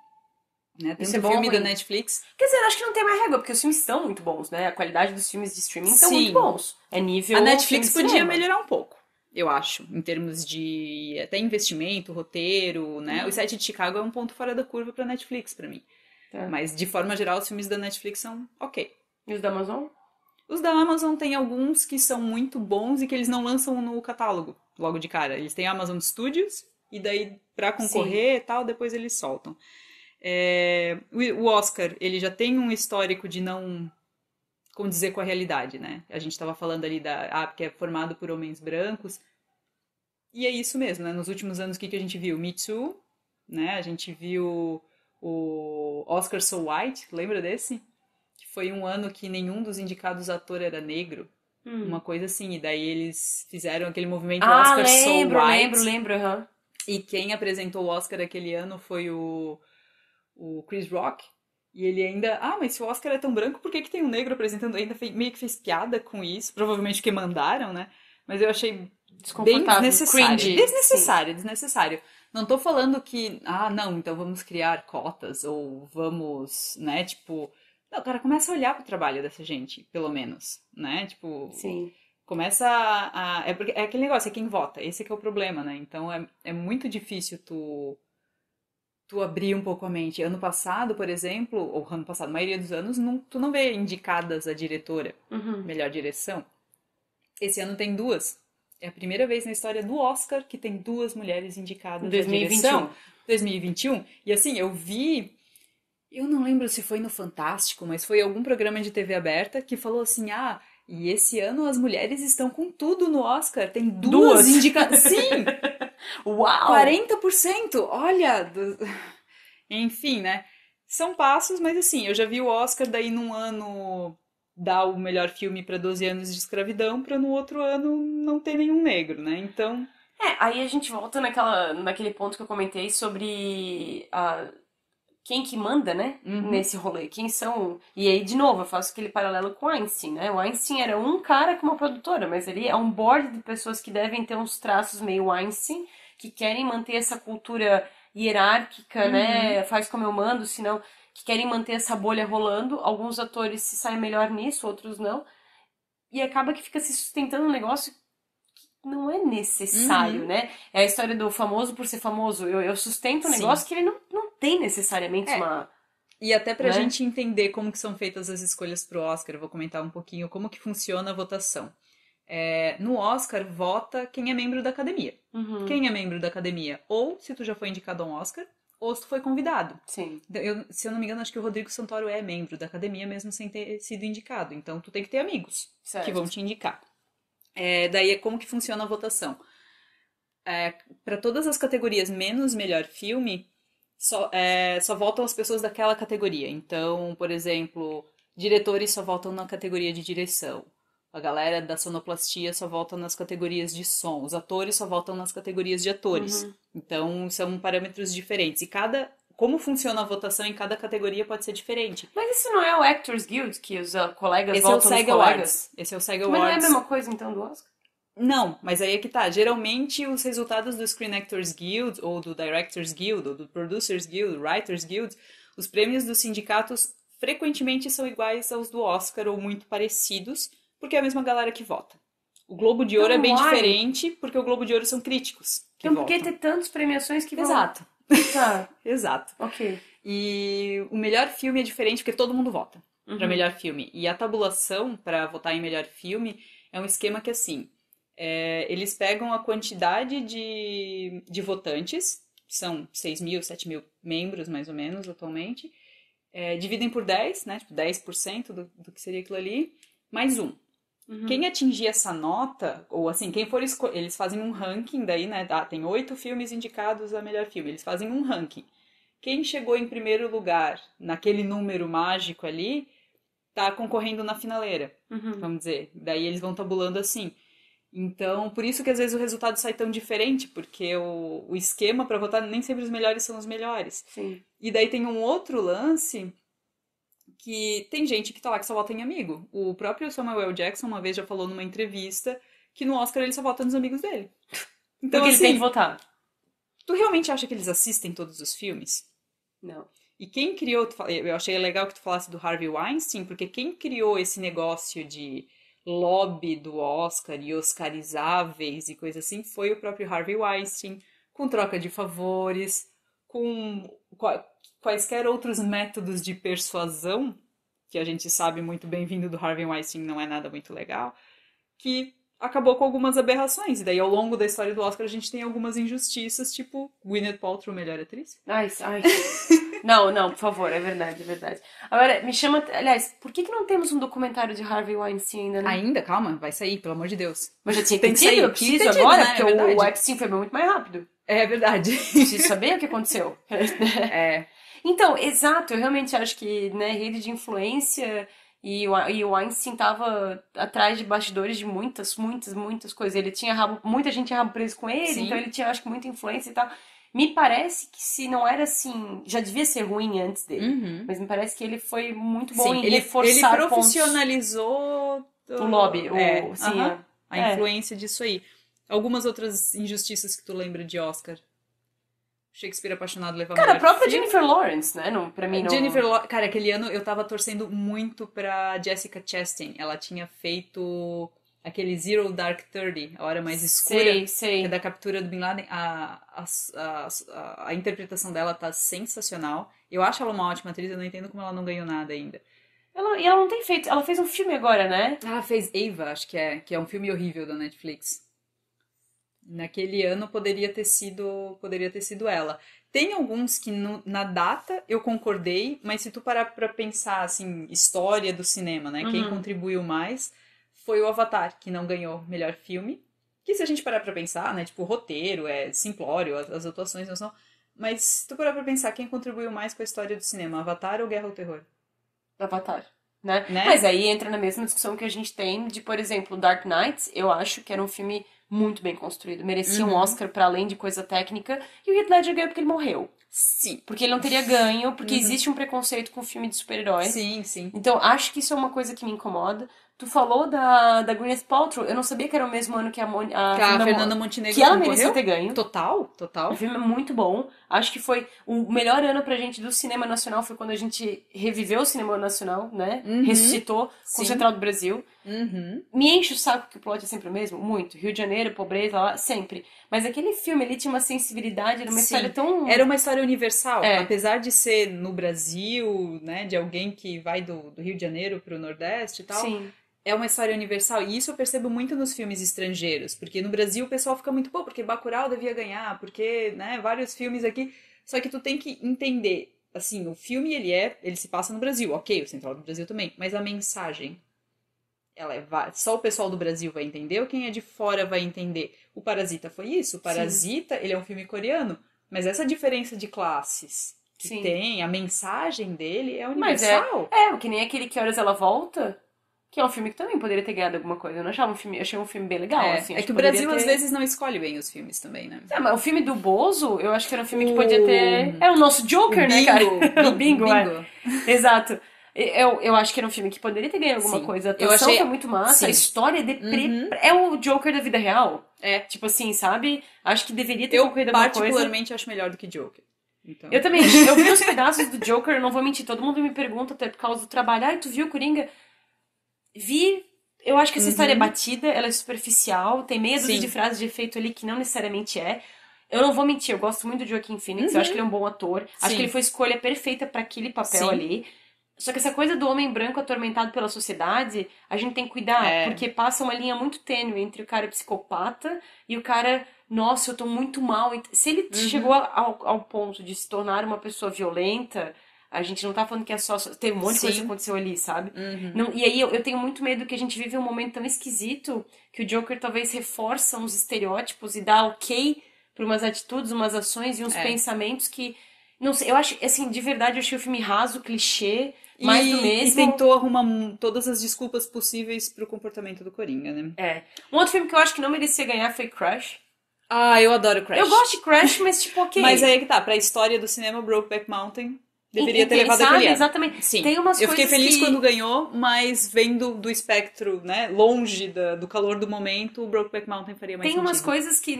né? Isso é Tanto bom ou filme da ruim? Netflix. Quer dizer, eu acho que não tem mais régua, porque os filmes estão muito bons, né? A qualidade dos filmes de streaming estão muito Sim, bons. É a nível filme Netflix de podia cinema. melhorar um pouco, eu acho, em termos de até investimento, roteiro, né? O Sete de Chicago é um ponto fora da curva pra Netflix, pra mim. Tá. Mas, de forma geral, os filmes da Netflix são ok. E os da Amazon? Os da Amazon tem alguns que são muito bons e que eles não lançam no catálogo logo de cara. Eles têm Amazon Studios e daí, pra Sim. concorrer e tal, depois eles soltam. O Oscar, ele já tem um histórico de não condizer com a realidade, né? A gente estava falando ali que é formado por homens brancos. E é isso mesmo, né? Nos últimos anos, o que a gente viu? Me Too, né? A gente viu o Oscar So White, lembra desse? Que foi um ano que nenhum dos indicados ator era negro. Uma Hum. coisa assim, e daí eles fizeram aquele movimento Ah, Oscar So lembro, lembro, White, lembro, aham. e quem apresentou o Oscar aquele ano foi o Chris Rock, e ele ainda, mas se o Oscar é tão branco, por que que tem um negro apresentando? Ainda meio que fez piada com isso, provavelmente porque mandaram, né? Mas eu achei bem Desconfortável. desnecessário. Cringe, sim. Desnecessário, desnecessário. Não tô falando que, não, então vamos criar cotas, ou vamos, né, tipo. Não, cara, começa a olhar pro trabalho dessa gente, pelo menos, né? Tipo, Sim. começa é aquele negócio, é quem vota, esse que é o problema, né? Então é muito difícil tu abrir um pouco a mente. Ano passado, por exemplo, ou ano passado, a maioria dos anos, tu não vê indicadas a diretora, Uhum. melhor direção. Esse ano tem duas. É a primeira vez na história do Oscar que tem duas mulheres indicadas à direção. 2021. 2021. E assim, eu vi. Eu não lembro se foi no Fantástico, mas foi algum programa de TV aberta que falou assim: e esse ano as mulheres estão com tudo no Oscar. Tem duas Duas. indicadas. Sim! Uau! 40%! Olha! Enfim, né? São passos, mas assim, eu já vi o Oscar daí num ano dar o melhor filme para 12 anos de escravidão, para no outro ano não ter nenhum negro, né? Então, É, aí a gente volta naquele ponto que eu comentei sobre quem que manda, né, uhum, nesse rolê, quem são... E aí, de novo, eu faço aquele paralelo com o Einstein, né? O Einstein era um cara com uma produtora, mas ele é um board de pessoas que devem ter uns traços meio Einstein, que querem manter essa cultura hierárquica, uhum, né? Faz como eu mando, senão... Que querem manter essa bolha rolando. Alguns atores se saem melhor nisso, outros não. E acaba que fica se sustentando um negócio não é necessário, uhum, né? É a história do famoso por ser famoso. Eu sustento um sim. negócio que ele não tem necessariamente É, uma, e até pra né? gente entender como que são feitas as escolhas pro Oscar, eu vou comentar um pouquinho como que funciona a votação. No Oscar, vota quem é membro da academia. Uhum, Quem é membro da academia? Ou se tu já foi indicado a um Oscar, ou se tu foi convidado. sim, Então, se eu não me engano, acho que o Rodrigo Santoro é membro da academia, mesmo sem ter sido indicado. Então, tu tem que ter amigos que vão certo. te indicar. Daí é como que funciona a votação. Para todas as categorias menos melhor filme, só votam as pessoas daquela categoria. Então, por exemplo, diretores só votam na categoria de direção. A galera da sonoplastia só vota nas categorias de som. Os atores só votam nas categorias de atores. Uhum, Então, são parâmetros diferentes. E cada como funciona a votação em cada categoria pode ser diferente. Mas isso não é o Actors Guild, que os colegas Esse é o votam nos SAG colegas? Awards. Esse é o SAG Mas não é a Awards. mesma coisa, então, do Oscar? Não, mas aí é que tá. Geralmente os resultados do Screen Actors Guild, ou do Directors Guild, ou do Producers Guild, Writers Guild, os prêmios dos sindicatos frequentemente são iguais aos do Oscar ou muito parecidos, porque é a mesma galera que vota. O Globo de Ouro é Então, bem why? diferente, porque o Globo de Ouro são críticos que Então por que votam. ter tantas premiações que vão... Exato, Tá, exato. ok. E o melhor filme é diferente porque todo mundo vota pra melhor filme. E a tabulação pra votar em melhor filme é um esquema que, assim, eles pegam a quantidade de votantes, que são 6 mil, 7 mil membros, mais ou menos, atualmente, dividem por 10, né? Tipo, 10% do que seria aquilo ali, mais um. Quem atingir essa nota, ou assim, quem for eles fazem um ranking daí, né? Tem 8 filmes indicados a melhor filme, eles fazem um ranking. Quem chegou em primeiro lugar naquele número mágico ali, tá concorrendo na finaleira, vamos dizer. Daí eles vão tabulando assim. Então, por isso que às vezes o resultado sai tão diferente, porque o esquema para votar nem sempre os melhores são os melhores. Sim. E daí tem um outro lance que tem gente que tá lá que só vota em amigo. O próprio Samuel L. Jackson uma vez já falou numa entrevista que no Oscar ele só vota nos amigos dele. Então, Porque assim, ele tem que votar. tu realmente acha que eles assistem todos os filmes? Não. E quem criou, eu achei legal que tu falasse do Harvey Weinstein, porque quem criou esse negócio de lobby do Oscar e oscarizáveis e coisa assim foi o próprio Harvey Weinstein, com troca de favores, com quaisquer outros métodos de persuasão, que a gente sabe muito bem vindo do Harvey Weinstein não é nada muito legal, que acabou com algumas aberrações. E daí, ao longo da história do Oscar, a gente tem algumas injustiças, tipo Gwyneth Paltrow, melhor atriz. Ai. Não, por favor, é verdade, é verdade. Agora, me chama... Aliás, por que não temos um documentário de Harvey Weinstein ainda, né? Ainda? Calma, vai sair, pelo amor de Deus. Mas já tinha Tem que que ter sair, tido, eu preciso tinha que ter agora, tido, né? porque É verdade. o Epstein foi muito mais rápido. É verdade. Preciso saber o que aconteceu. É. Então, exato, eu realmente acho que, né, rede de influência e o Einstein tava atrás de bastidores de muitas coisas. Ele tinha muita gente tinha rabo preso com ele, Sim. então ele tinha, acho que, muita influência e tal. Me parece que se não era assim, já devia ser ruim antes dele, mas me parece que ele foi muito bom Sim, em ele reforçar profissionalizou o lobby, sim, a influência disso aí. Algumas outras injustiças que tu lembra de Oscar? Shakespeare Apaixonado leva Cara, a melhor própria filme. Jennifer Lawrence, né? Não, pra mim não... Cara, aquele ano eu tava torcendo muito pra Jessica Chastain. Ela tinha feito aquele Zero Dark Thirty, A Hora Mais Escura, Sei. que é da captura do Bin Laden. A interpretação dela tá sensacional. Eu acho ela uma ótima atriz, eu não entendo como ela não ganhou nada ainda. E ela não tem feito... Ela fez um filme agora, né? Ela fez Ava, acho que é um filme horrível da Netflix. Naquele ano poderia ter sido ela. Tem alguns que na data eu concordei, mas se tu parar pra pensar, assim, história do cinema, né? Quem contribuiu mais foi o Avatar, que não ganhou melhor filme. Que se a gente parar pra pensar, né? Tipo, o roteiro é simplório, as atuações não são... Mas se tu parar pra pensar, quem contribuiu mais com a história do cinema? Avatar ou Guerra ao Terror? Avatar, né? Né? Mas aí entra na mesma discussão que a gente tem de, por exemplo, Dark Knight. Eu acho que era um filme muito bem construído. Merecia um Oscar pra além de coisa técnica. E o Heath Ledger ganhou porque ele morreu. Sim. Porque ele não teria ganho, porque existe um preconceito com filme de super-herói. Sim. Então, acho que isso é uma coisa que me incomoda. Tu falou da Gwyneth Paltrow, eu não sabia que era o mesmo ano que a Fernanda Montenegro que ela concorreu? merecia ter ganho. Total. O filme é muito bom. Acho que foi o melhor ano pra gente do cinema nacional foi quando a gente reviveu o cinema nacional, né? Ressuscitou com o Central do Brasil. Me enche o saco que o plot é sempre o mesmo? Muito. Rio de Janeiro, pobreza, lá, sempre. Mas aquele filme, ele tinha uma sensibilidade, era uma história tão... Era uma história universal. É. Apesar de ser no Brasil, né? De alguém que vai do Rio de Janeiro pro Nordeste e tal. Sim. É uma história universal. E isso eu percebo muito nos filmes estrangeiros. Porque no Brasil o pessoal fica muito... Pô, porque Bacurau devia ganhar. Porque, né? Vários filmes aqui. Só que tu tem que entender... Assim, o filme, ele se passa no Brasil. Ok, o Central do Brasil também. Mas a mensagem... Só o pessoal do Brasil vai entender ou quem é de fora vai entender? O Parasita foi isso? O Parasita, ele é um filme coreano. Mas essa diferença de classes que tem, a mensagem dele é universal. Mas que nem aquele Que Horas Ela Volta... que é um filme que também poderia ter ganhado alguma coisa. Eu não achava um filme, achei um filme bem legal, assim. É Acho que o poderia Brasil ter... às vezes não escolhe bem os filmes também, né? Mas o filme do Bozo, eu acho que era um filme que O, podia ter... É o nosso o Joker, né, cara? Bingo. O Bingo, é. Bingo. Exato. Eu acho que era um filme que poderia ter ganho alguma Sim. coisa. A Eu atuação achei. foi muito massa, a Sim. história é deprê... É o Joker da vida real. É. Tipo assim, sabe? Acho que deveria ter Eu concorrido alguma coisa. particularmente acho melhor do que Joker. Então... Eu também. Eu vi os pedaços do Joker, eu não vou mentir. Todo mundo me pergunta, até por causa do trabalho. Ah, tu viu o Coringa? Vi. Eu acho que essa história é batida, ela é superficial, tem meia dúzia Sim. de frases de efeito ali que não necessariamente é. Eu não vou mentir, eu gosto muito do Joaquin Phoenix, eu acho que ele é um bom ator. Acho Sim. que ele foi a escolha perfeita pra aquele papel Sim. ali. Só que essa coisa do homem branco atormentado pela sociedade, a gente tem que cuidar, É. porque passa uma linha muito tênue entre o cara psicopata e o cara, nossa, eu tô muito mal. Se ele chegou ao ponto de se tornar uma pessoa violenta, a gente não tá falando que é só. Teve um monte de coisa Sim. que aconteceu ali, sabe? Não, e aí eu tenho muito medo que a gente vive um momento tão esquisito que o Joker talvez reforça uns estereótipos e dá ok pra umas atitudes, umas ações e uns pensamentos que. Não sei, eu acho, assim, de verdade, eu achei o filme raso, clichê, mais do mesmo. E tentou arrumar todas as desculpas possíveis pro comportamento do Coringa, né? É. Um outro filme que eu acho que não merecia ganhar foi Crash. Ah, eu adoro Crash. Eu gosto de Crash, mas tipo, ok. Mas aí é que tá, pra história do cinema, Brokeback Mountain deveria ter levado sabe? aquele ano. Exatamente. Sim. Tem umas eu fiquei coisas feliz que... quando ganhou, mas vendo do espectro, né, longe do calor do momento, o Brokeback Mountain faria mais Tem sentido. umas coisas que,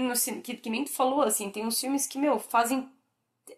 que nem tu falou, assim, tem uns filmes que, meu, fazem...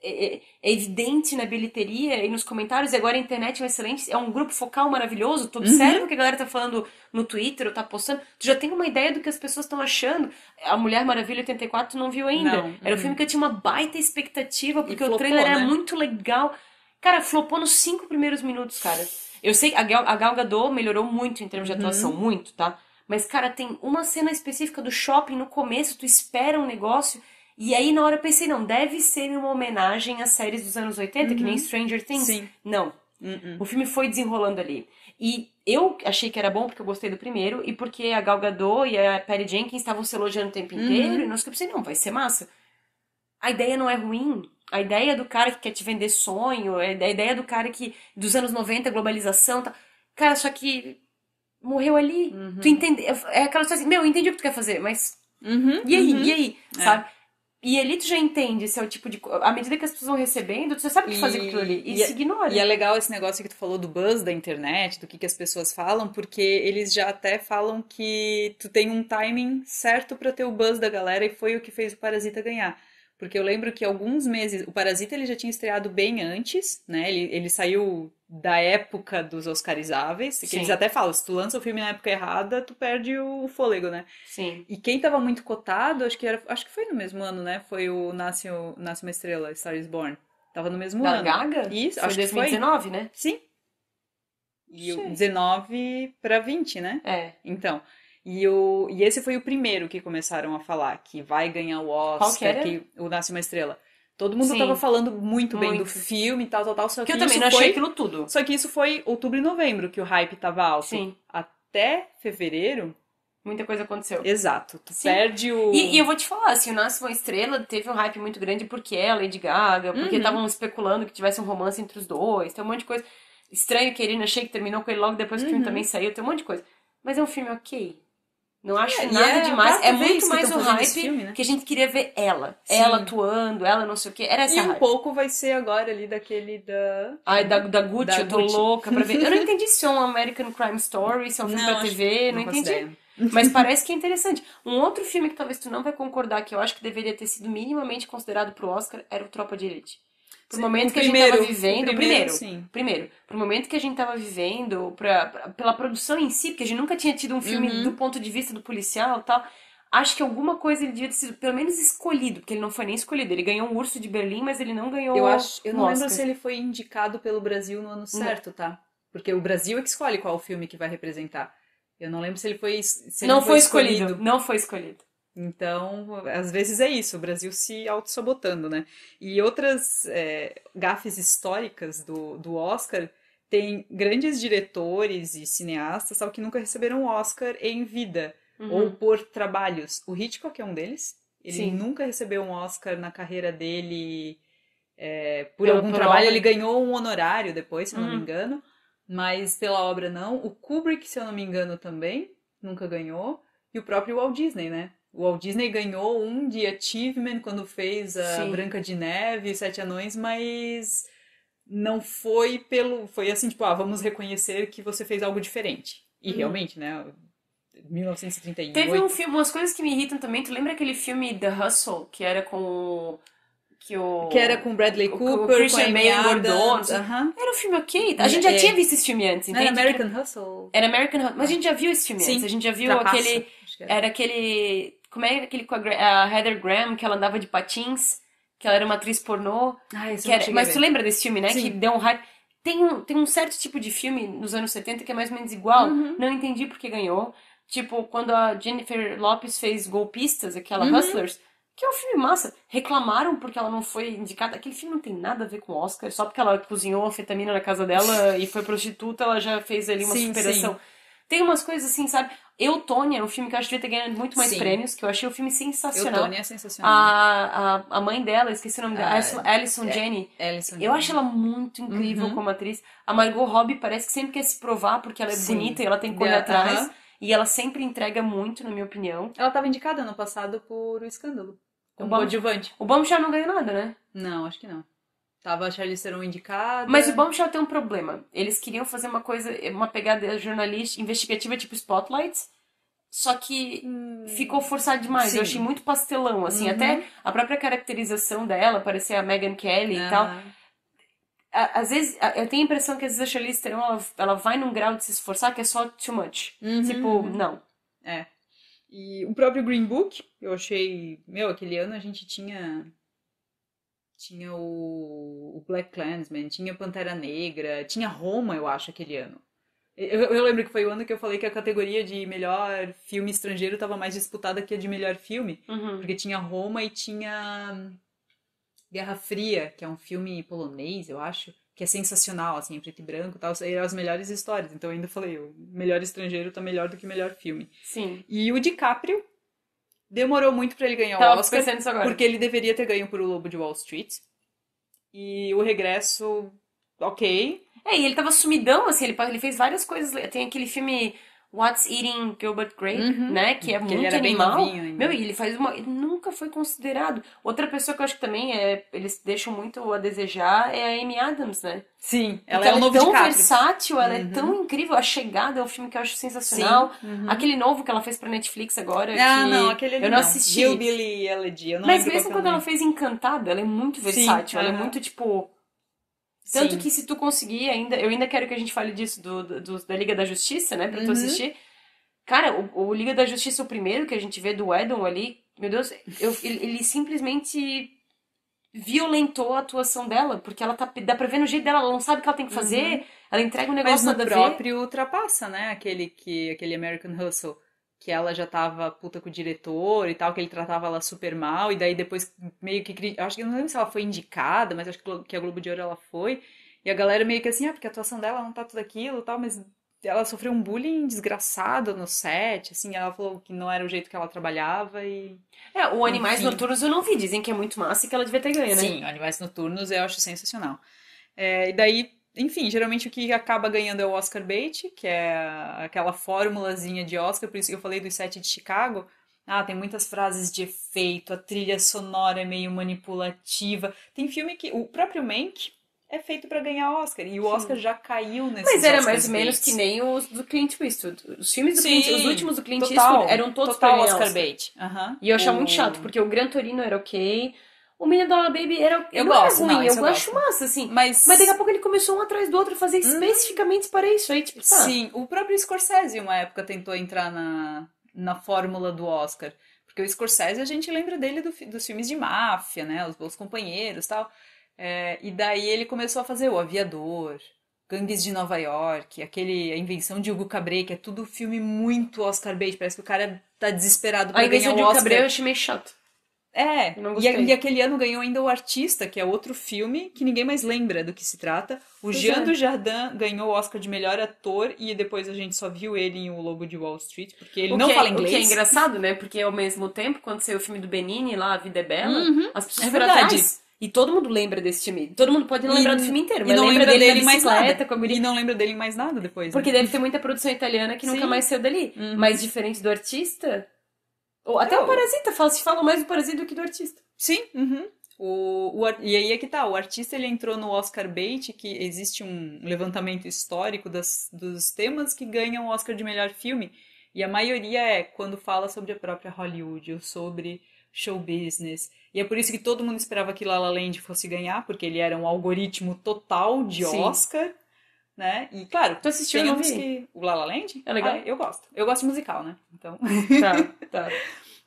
É evidente na bilheteria e nos comentários, e agora a internet é um excelente, é um grupo focal maravilhoso, tu observa o que a galera tá falando no Twitter ou tá postando, tu já tem uma ideia do que as pessoas estão achando. A Mulher Maravilha 84 tu não viu ainda. Não. Era um filme que eu tinha uma baita expectativa, porque o flopou, trailer era né? muito legal. Cara, flopou nos 5 primeiros minutos, cara. Eu sei, a Gal Gadot melhorou muito em termos de atuação, muito, tá? Mas, cara, tem uma cena específica do shopping no começo, tu espera um negócio... E aí, na hora, eu pensei, não, deve ser uma homenagem às séries dos anos 80, que nem Stranger Things. Sim. Não. O filme foi desenrolando ali. E eu achei que era bom porque eu gostei do primeiro, e porque a Gal Gadot e a Patty Jenkins estavam se elogiando o tempo inteiro, e não sei o que eu pensei, não, vai ser massa. A ideia não é ruim. A ideia do cara que quer te vender sonho, a ideia do cara que, dos anos 90, globalização, tá. Cara, só que morreu ali. Tu entende? É aquela coisa assim, meu, eu entendi o que tu quer fazer, mas... E aí? E aí? Sabe? E ali tu já entende se é o tipo de... À medida que as pessoas vão recebendo, tu já sabe o que fazer com aquilo ali. E se ignora. E é legal esse negócio que tu falou do buzz da internet, do que as pessoas falam, porque eles já até falam que tu tem um timing certo pra ter o buzz da galera, e foi o que fez o Parasita ganhar. Porque eu lembro que alguns meses... O Parasita ele já tinha estreado bem antes, né? Ele saiu da época dos Oscarizáveis, que eles até falam, se tu lança o filme na época errada, tu perde o fôlego, né? Sim. E quem tava muito cotado, acho que foi no mesmo ano, né? Foi o Nasce uma Estrela, Star is Born. Tava no mesmo Da ano. Gaga? Isso, foi acho 2019, que né? foi. Sim. E o 19 pra 20, né? É. Então, e esse foi o primeiro que começaram a falar que vai ganhar o Oscar, Qual que era? o Nasce uma Estrela. Todo mundo Sim. tava falando muito bem do Muito. filme e tal, só Que que eu também isso não achei foi... aquilo tudo. Só que isso foi outubro e novembro que o hype tava alto. Sim. Até fevereiro... Muita coisa aconteceu. Exato. Tu Sim. perde o... E eu vou te falar, assim, o Nasce uma Estrela teve um hype muito grande porque é a Lady Gaga, porque estavam especulando que tivesse um romance entre os dois, tem um monte de coisa. Estranho que ele achei que terminou com ele logo depois que o filme também saiu, tem um monte de coisa. Mas é um filme ok. Não acho nada demais. É muito mais o hype filme, né? que a gente queria ver ela. Sim. Ela atuando, ela não sei o que. Era essa E hype. um pouco vai ser agora ali daquele da... Ai, da Gucci, Da eu tô Gucci. louca pra ver. Eu não entendi se é um American Crime Story, se é um filme pra acho- TV, não faço entendi. ideia. Mas parece que é interessante. Um outro filme que talvez tu não vai concordar, que eu acho que deveria ter sido minimamente considerado pro Oscar, era o Tropa de Elite. Pro momento que a gente tava vivendo... sim. Primeiro, pro momento que a gente tava vivendo, pela produção em si, porque a gente nunca tinha tido um filme do ponto de vista do policial e tal... Acho que alguma coisa ele devia ter sido pelo menos escolhido, porque ele não foi nem escolhido. Ele ganhou um Urso de Berlim, mas ele não ganhou Eu um não lembro Oscar. se ele foi indicado pelo Brasil no ano certo, tá? Porque o Brasil é que escolhe qual filme que vai representar. Eu não lembro se ele foi... Se ele Não foi escolhido. Não foi escolhido. Então, às vezes é isso, o Brasil se auto-sabotando, né? E outras gafes históricas do Oscar, tem grandes diretores e cineastas, sabe, que nunca receberam o Oscar em vida, ou por trabalhos. O Hitchcock é um deles. Ele Sim. nunca recebeu um Oscar na carreira dele por Pelo algum trabalho. nome. Ele ganhou um honorário depois, se eu não me engano. mas pela obra não. O Kubrick, se eu não me engano, também nunca ganhou. E o próprio Walt Disney, né? O Walt Disney ganhou um de Achievement quando fez a Sim. Branca de Neve e os Sete Anões, mas não foi pelo... Foi assim, tipo, vamos reconhecer que você fez algo diferente. E realmente, né? 1938. Teve um filme, umas coisas que me irritam também. Tu lembra aquele filme The Hustle, que era com Que era com Bradley Cooper, o Christian com Bale Amy engordou. Adams. Era um filme ok. A gente já tinha visto esse filme antes, Era entende? American Hustle. Era American Hustle. Mas a gente já viu esse filme Sim, antes. A gente já viu Trapaça, aquele... acho que era. Era aquele... Como é aquele com a Heather Graham, que ela andava de patins, que ela era uma atriz pornô. Isso eu não cheguei a Mas ver. tu lembra desse filme, né? Sim. Que deu um hype. Tem um certo tipo de filme nos anos 70 que é mais ou menos igual. Não entendi porque ganhou. Tipo, quando a Jennifer Lopez fez Golpistas, aquela Hustlers, que é um filme massa. Reclamaram porque ela não foi indicada. Aquele filme não tem nada a ver com Oscar. Só porque ela cozinhou anfetamina na casa dela e foi prostituta, ela já fez ali uma superação. Sim. Tem umas coisas assim, sabe? Eutônia é um filme que eu acho que devia ter ganhado muito mais Sim. prêmios, que eu achei o filme sensacional. Eutônia é sensacional. A mãe dela, esqueci o nome dela, Alison Janney. Alison Eu acho ela muito incrível como atriz. A Margot Robbie parece que sempre quer se provar porque ela é bonita e ela tem que correr atrás. E ela sempre entrega muito, na minha opinião. Ela estava indicada ano passado por O Escândalo. Como Bom- coadjuvante. O Bombshell não ganhou nada, né? Não, acho que não. Tava a Charlize Theron indicada. Mas o Bombshell tem um problema. Eles queriam fazer uma coisa, uma pegada jornalística, investigativa tipo Spotlight, só que ficou forçado demais. Sim. Eu achei muito pastelão, assim. Até a própria caracterização dela, parecia a Megyn Kelly e tal. Às vezes, eu tenho a impressão que às vezes a Charlize Theron, ela vai num grau de se esforçar que é só too much. Tipo, não. E o próprio Green Book, eu achei... aquele ano a gente tinha o Black Klansman, tinha Pantera Negra, tinha Roma, eu acho, aquele ano. Eu lembro que foi o ano que eu falei que a categoria de melhor filme estrangeiro estava mais disputada que a de melhor filme, porque tinha Roma e tinha Guerra Fria, que é um filme polonês, eu acho, que é sensacional, assim, em preto e branco e tal, eram as melhores histórias. Então eu ainda falei, o melhor estrangeiro tá melhor do que o melhor filme. Sim. E o DiCaprio demorou muito pra ele ganhar Tava o Oscar, pensando nisso agora. porque ele deveria ter ganho por O Lobo de Wall Street. E o regresso, ok. E ele tava sumidão, assim, ele fez várias coisas. Tem aquele filme What's Eating Gilbert Grape, né? Que é Que ele muito era bem animal. novinho ainda. E ele faz uma... Ele nunca foi considerado. Outra pessoa que eu acho que também eles deixam muito a desejar é a Amy Adams, né? Sim, Porque ela é o novo tão DiCaprio. versátil, ela é tão incrível. A Chegada é um filme que eu acho sensacional. Aquele novo que ela fez pra Netflix agora, que não, aquele ali eu não assisti. Hillbilly Elegy, eu não Mas lembro mesmo qual quando que é o ela nome. fez Encantada, ela é muito versátil. Ela é aham. muito, tipo... Tanto Sim. que se tu conseguir eu ainda quero que a gente fale disso da Liga da Justiça, né? Pra tu assistir. Cara, o Liga da Justiça, o primeiro que a gente vê do Whedon ali, meu Deus, ele simplesmente violentou a atuação dela, porque ela dá pra ver no jeito dela, ela não sabe o que ela tem que fazer, ela entrega um Mas negócio no nada a ver. próprio ultrapassa, né? Aquele American Hustle, que ela já tava puta com o diretor e tal, que ele tratava ela super mal, e daí depois meio que... Acho que não lembro se ela foi indicada, mas acho que a Globo de Ouro ela foi. E a galera meio que assim, porque a atuação dela não tá tudo aquilo e tal, mas ela sofreu um bullying desgraçado no set, assim, ela falou que não era o jeito que ela trabalhava e... O Animais Enfim. Noturnos eu não vi, dizem que é muito massa e que ela devia ter ganho, né? Sim, Animais Noturnos eu acho sensacional. E daí, enfim, geralmente o que acaba ganhando é o Oscar bait, que é aquela formulazinha de Oscar, por isso que eu falei dos 7 de Chicago. Tem muitas frases de efeito, a trilha sonora é meio manipulativa. Tem filme que... O próprio Mank é feito pra ganhar Oscar, e o Oscar já caiu nesses Mas era Oscars mais ou menos baits. que nem os do Clint Eastwood. Os filmes do Sim, Clint, os últimos do Clint total, Eastwood eram todos pra total ganhar Oscar Oscar. bait. Aham. E eu achava muito chato, porque o Gran Torino era ok, o Million Dollar Baby Eu não gosto, era ruim, não, isso eu eu acho gosto. massa, assim. Mas daqui a pouco ele começou um atrás do outro a fazer especificamente para isso. Aí, tipo, tá. sim, o próprio Scorsese uma época tentou entrar na fórmula do Oscar. Porque o Scorsese, a gente lembra dele dos filmes de máfia, né? Os Bons Companheiros e tal. E daí ele começou a fazer O Aviador, Gangues de Nova York, A Invenção de Hugo Cabret, que é tudo filme muito Oscar bait. Parece que o cara tá desesperado pra A Invenção ganhar de o um Oscar. Cabré eu achei meio chato. Eu não gostei. E aquele ano ganhou ainda O Artista, que é outro filme que ninguém mais lembra do que se trata. O Pois Jean é. Dujardin ganhou o Oscar de melhor ator e depois a gente só viu ele em O Lobo de Wall Street, porque ele não fala inglês. O que é engraçado, né? Porque ao mesmo tempo, quando saiu o filme do Benigni lá, A Vida é Bela, as pessoas é foram verdade. atrás. E todo mundo lembra desse filme. Todo mundo pode não lembrar do filme inteiro, E mas não lembra lembra dele dele na mais nada. bicicleta com a guria. E não lembra dele mais nada depois, Porque né? deve ter muita produção italiana que nunca Sim. mais saiu dali. Mas diferente do artista... Ou até Eu- o Parasita, se fala mais do Parasita do que do artista. Sim, uhum. E aí é que tá, o artista ele entrou no Oscar Bait, que existe um levantamento histórico dos temas que ganham o Oscar de melhor filme, e a maioria é quando fala sobre a própria Hollywood, ou sobre show business. E é por isso que todo mundo esperava que La La Land fosse ganhar, porque ele era um algoritmo total de Sim. Oscar, né? E claro, Tu assistiu? tem Eu não uns vi. que... O La La Land? É legal? Ah, eu gosto. Eu gosto de musical, né? Então... Tá.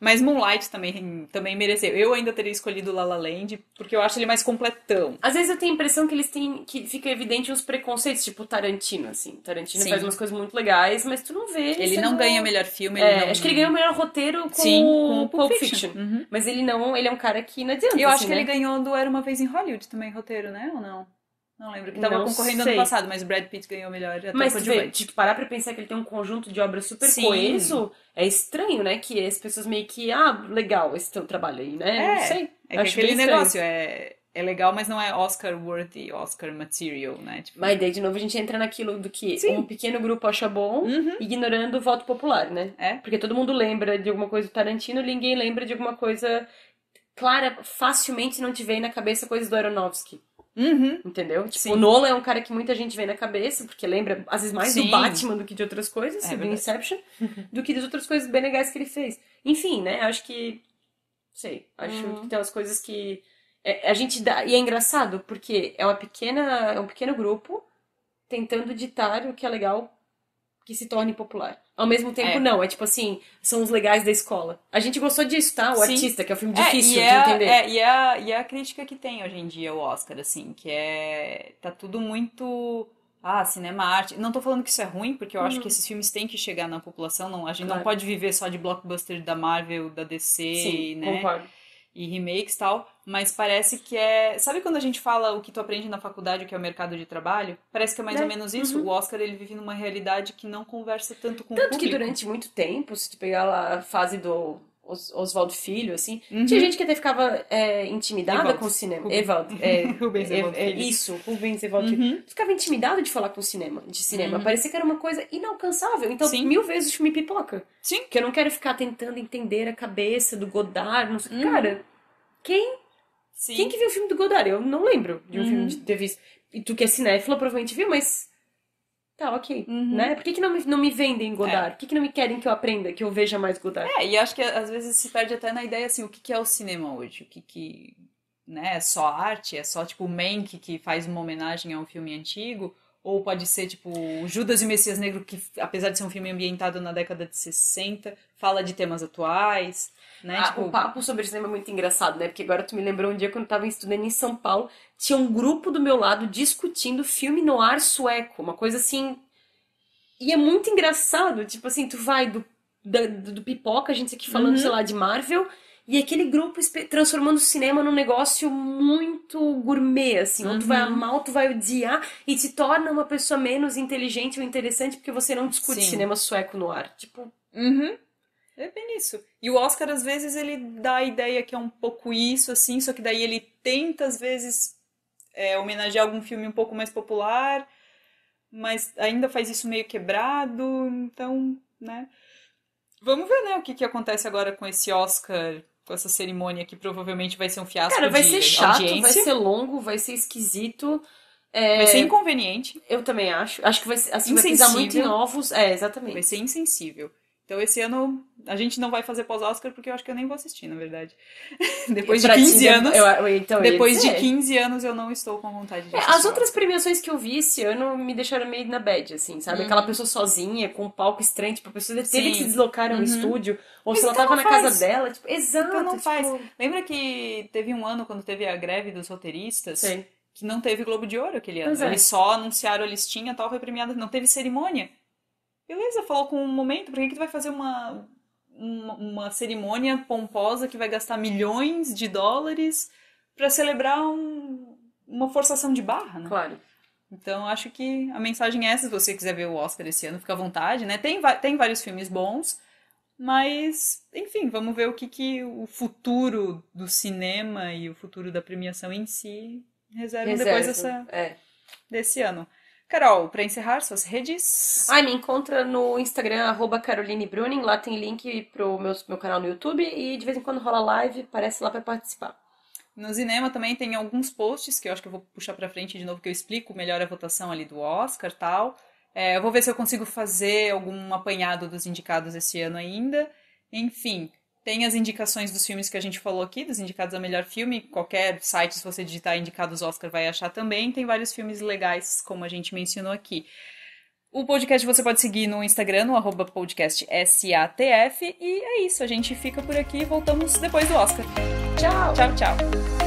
Mas Moonlight também mereceu. Eu ainda teria escolhido La La Land, porque eu acho ele mais completão. Às vezes eu tenho a impressão que eles têm... Que fica evidente os preconceitos, tipo Tarantino, assim. Tarantino Sim. faz umas coisas muito legais, mas tu não vê... Ele sendo- não ganha melhor filme, É, ele não... acho que ele ganhou o melhor roteiro com Sim, com o o Pulp Pulp Fiction. Fiction. Uhum. Mas ele não... Ele é um cara que não adianta, Eu acho assim, que né? ele ganhou do Era Uma Vez em Hollywood também, roteiro, né? Ou não? Não lembro. Que tava Não concorrendo sei. ano passado, mas o Brad Pitt ganhou melhor ator Mas tu vê, coadjuvante. tipo, parar pra pensar que ele tem um conjunto de obras super Sim. coeso, é estranho, né? Que as pessoas meio que, legal esse teu trabalho aí, né? Não sei. É que Acho aquele bem estranho. negócio é legal, mas não é Oscar-worthy, Oscar material, né? Tipo, Mas daí, de novo, a gente entra naquilo do que Sim. um pequeno grupo acha bom, ignorando o voto popular, né? É. Porque todo mundo lembra de alguma coisa do Tarantino, ninguém lembra de alguma coisa clara, facilmente não te vem na cabeça coisas do Aronofsky. Uhum. Entendeu? Tipo, Sim. o Nolan é um cara que muita gente vem na cabeça, porque lembra, às vezes, mais do Sim. Batman do que de outras coisas, É do verdade. Inception, do que das outras coisas bem legais que ele fez. Enfim, né? Acho que. Sei. Acho que tem umas coisas que. A gente dá. E é engraçado, porque é um pequeno grupo tentando ditar o que é legal que se torne popular. Ao mesmo tempo, É. não. É tipo assim, são os legais da escola. A gente gostou disso, tá? O Sim. Artista, que é um filme difícil e de entender. e é a crítica que tem hoje em dia o Oscar, assim, que é... Tá tudo muito... cinema, arte. Não tô falando que isso é ruim, porque eu acho que esses filmes têm que chegar na população. Não, a gente não Claro. pode viver só de blockbuster da Marvel, da DC, Sim, né? concordo. E remakes e tal, mas parece que é... Sabe quando a gente fala o que tu aprende na faculdade, o que é o mercado de trabalho? Parece que é mais ou menos isso. O Oscar, ele vive numa realidade que não conversa tanto com o Tanto público. que durante muito tempo, se tu pegar lá a fase do Oswaldo Filho, assim, tinha gente que até ficava intimidada Evaldo. com o cinema. Rubens. Evaldo. Rubens Evaldo Filho. Isso, Rubens Evaldo Filho. Ficava intimidado de falar com de cinema. Parecia que era uma coisa inalcançável. Então, Sim. 1000 vezes o filme pipoca. Sim. Porque eu não quero ficar tentando entender a cabeça do Godard. Não sei. Cara, Sim. quem que viu o filme do Godard? Eu não lembro de um filme de ter visto. E tu que é cinéfila provavelmente viu, mas... Tá, ok. Né? Por que não me vendem Godard? Por que não me querem que eu aprenda, que eu veja mais Godard? E acho que às vezes se perde até na ideia, assim, o que é o cinema hoje? O que né, é só arte? É só, tipo, o Mank que faz uma homenagem a um filme antigo? Ou pode ser, tipo, Judas e o Messias Negro, que apesar de ser um filme ambientado na década de 60, fala de temas atuais, né? Tipo, O papo sobre cinema é muito engraçado, né? Porque agora tu me lembrou um dia quando eu tava estudando em São Paulo, tinha um grupo do meu lado discutindo filme noir sueco, uma coisa assim. E é muito engraçado, tipo assim, tu vai do pipoca, a gente aqui falando, sei lá, de Marvel, e aquele grupo transformando o cinema num negócio muito gourmet, assim, ou tu vai amar ou tu vai odiar, e te torna uma pessoa menos inteligente ou interessante porque você não discute Sim. cinema sueco no ar. Tipo, é bem isso. E o Oscar, às vezes, ele dá a ideia que é um pouco isso, assim, só que daí ele tenta, às vezes, homenagear algum filme um pouco mais popular, mas ainda faz isso meio quebrado, então, né? Vamos ver, né, o que acontece agora com esse Oscar, com essa cerimônia que provavelmente vai ser um fiasco cara, vai de ser chato, audiência. vai ser longo, vai ser esquisito. Vai ser inconveniente, Eu também acho. Acho que vai, assim, vai pisar muito em Insensível. ovos. É, exatamente. vai ser insensível. Então esse ano a gente não vai fazer pós-Oscar porque eu acho que eu nem vou assistir, na verdade. Depois de Pra ti, 15 anos, então, eu ia depois de dizer. 15 anos eu não estou com vontade de assistir. As outras premiações que eu vi esse ano me deixaram meio na bad, assim, sabe? Aquela pessoa sozinha, com um palco estranho, tipo, a pessoa teve que se deslocar no estúdio, ou se ela então tava não na faz. casa dela, tipo, exato. Então não tipo, faz. Lembra que teve um ano, quando teve a greve dos roteiristas, Sei. que não teve Globo de Ouro aquele ano. Pois é. Eles só anunciaram a listinha e tal, foi premiada, não teve cerimônia. Beleza, falou com um momento, por que tu vai fazer uma cerimônia pomposa que vai gastar milhões de dólares pra celebrar uma forçação de barra, né? Claro. Então, acho que a mensagem é essa. Se você quiser ver o Oscar esse ano, fica à vontade, né? Tem vários filmes bons, Mas, enfim, vamos ver o que o futuro do cinema e o futuro da premiação em si reservam depois Reserva. É. desse ano. Carol, para encerrar, suas redes. Ai, me encontra no Instagram, @Caroline Bruning. Lá tem link pro meu canal no YouTube e de vez em quando rola live, aparece lá pra participar. No cinema também tem alguns posts que eu acho que eu vou puxar pra frente de novo, que eu explico melhor a votação ali do Oscar e tal. Eu vou ver se eu consigo fazer algum apanhado dos indicados esse ano ainda. Enfim, tem as indicações dos filmes que a gente falou aqui, dos indicados a melhor filme. Qualquer site, se você digitar indicados Oscar, vai achar também. Tem vários filmes legais, como a gente mencionou aqui. O podcast você pode seguir no Instagram, no @podcastsatf. E é isso, a gente fica por aqui e voltamos depois do Oscar. Tchau! Tchau, tchau!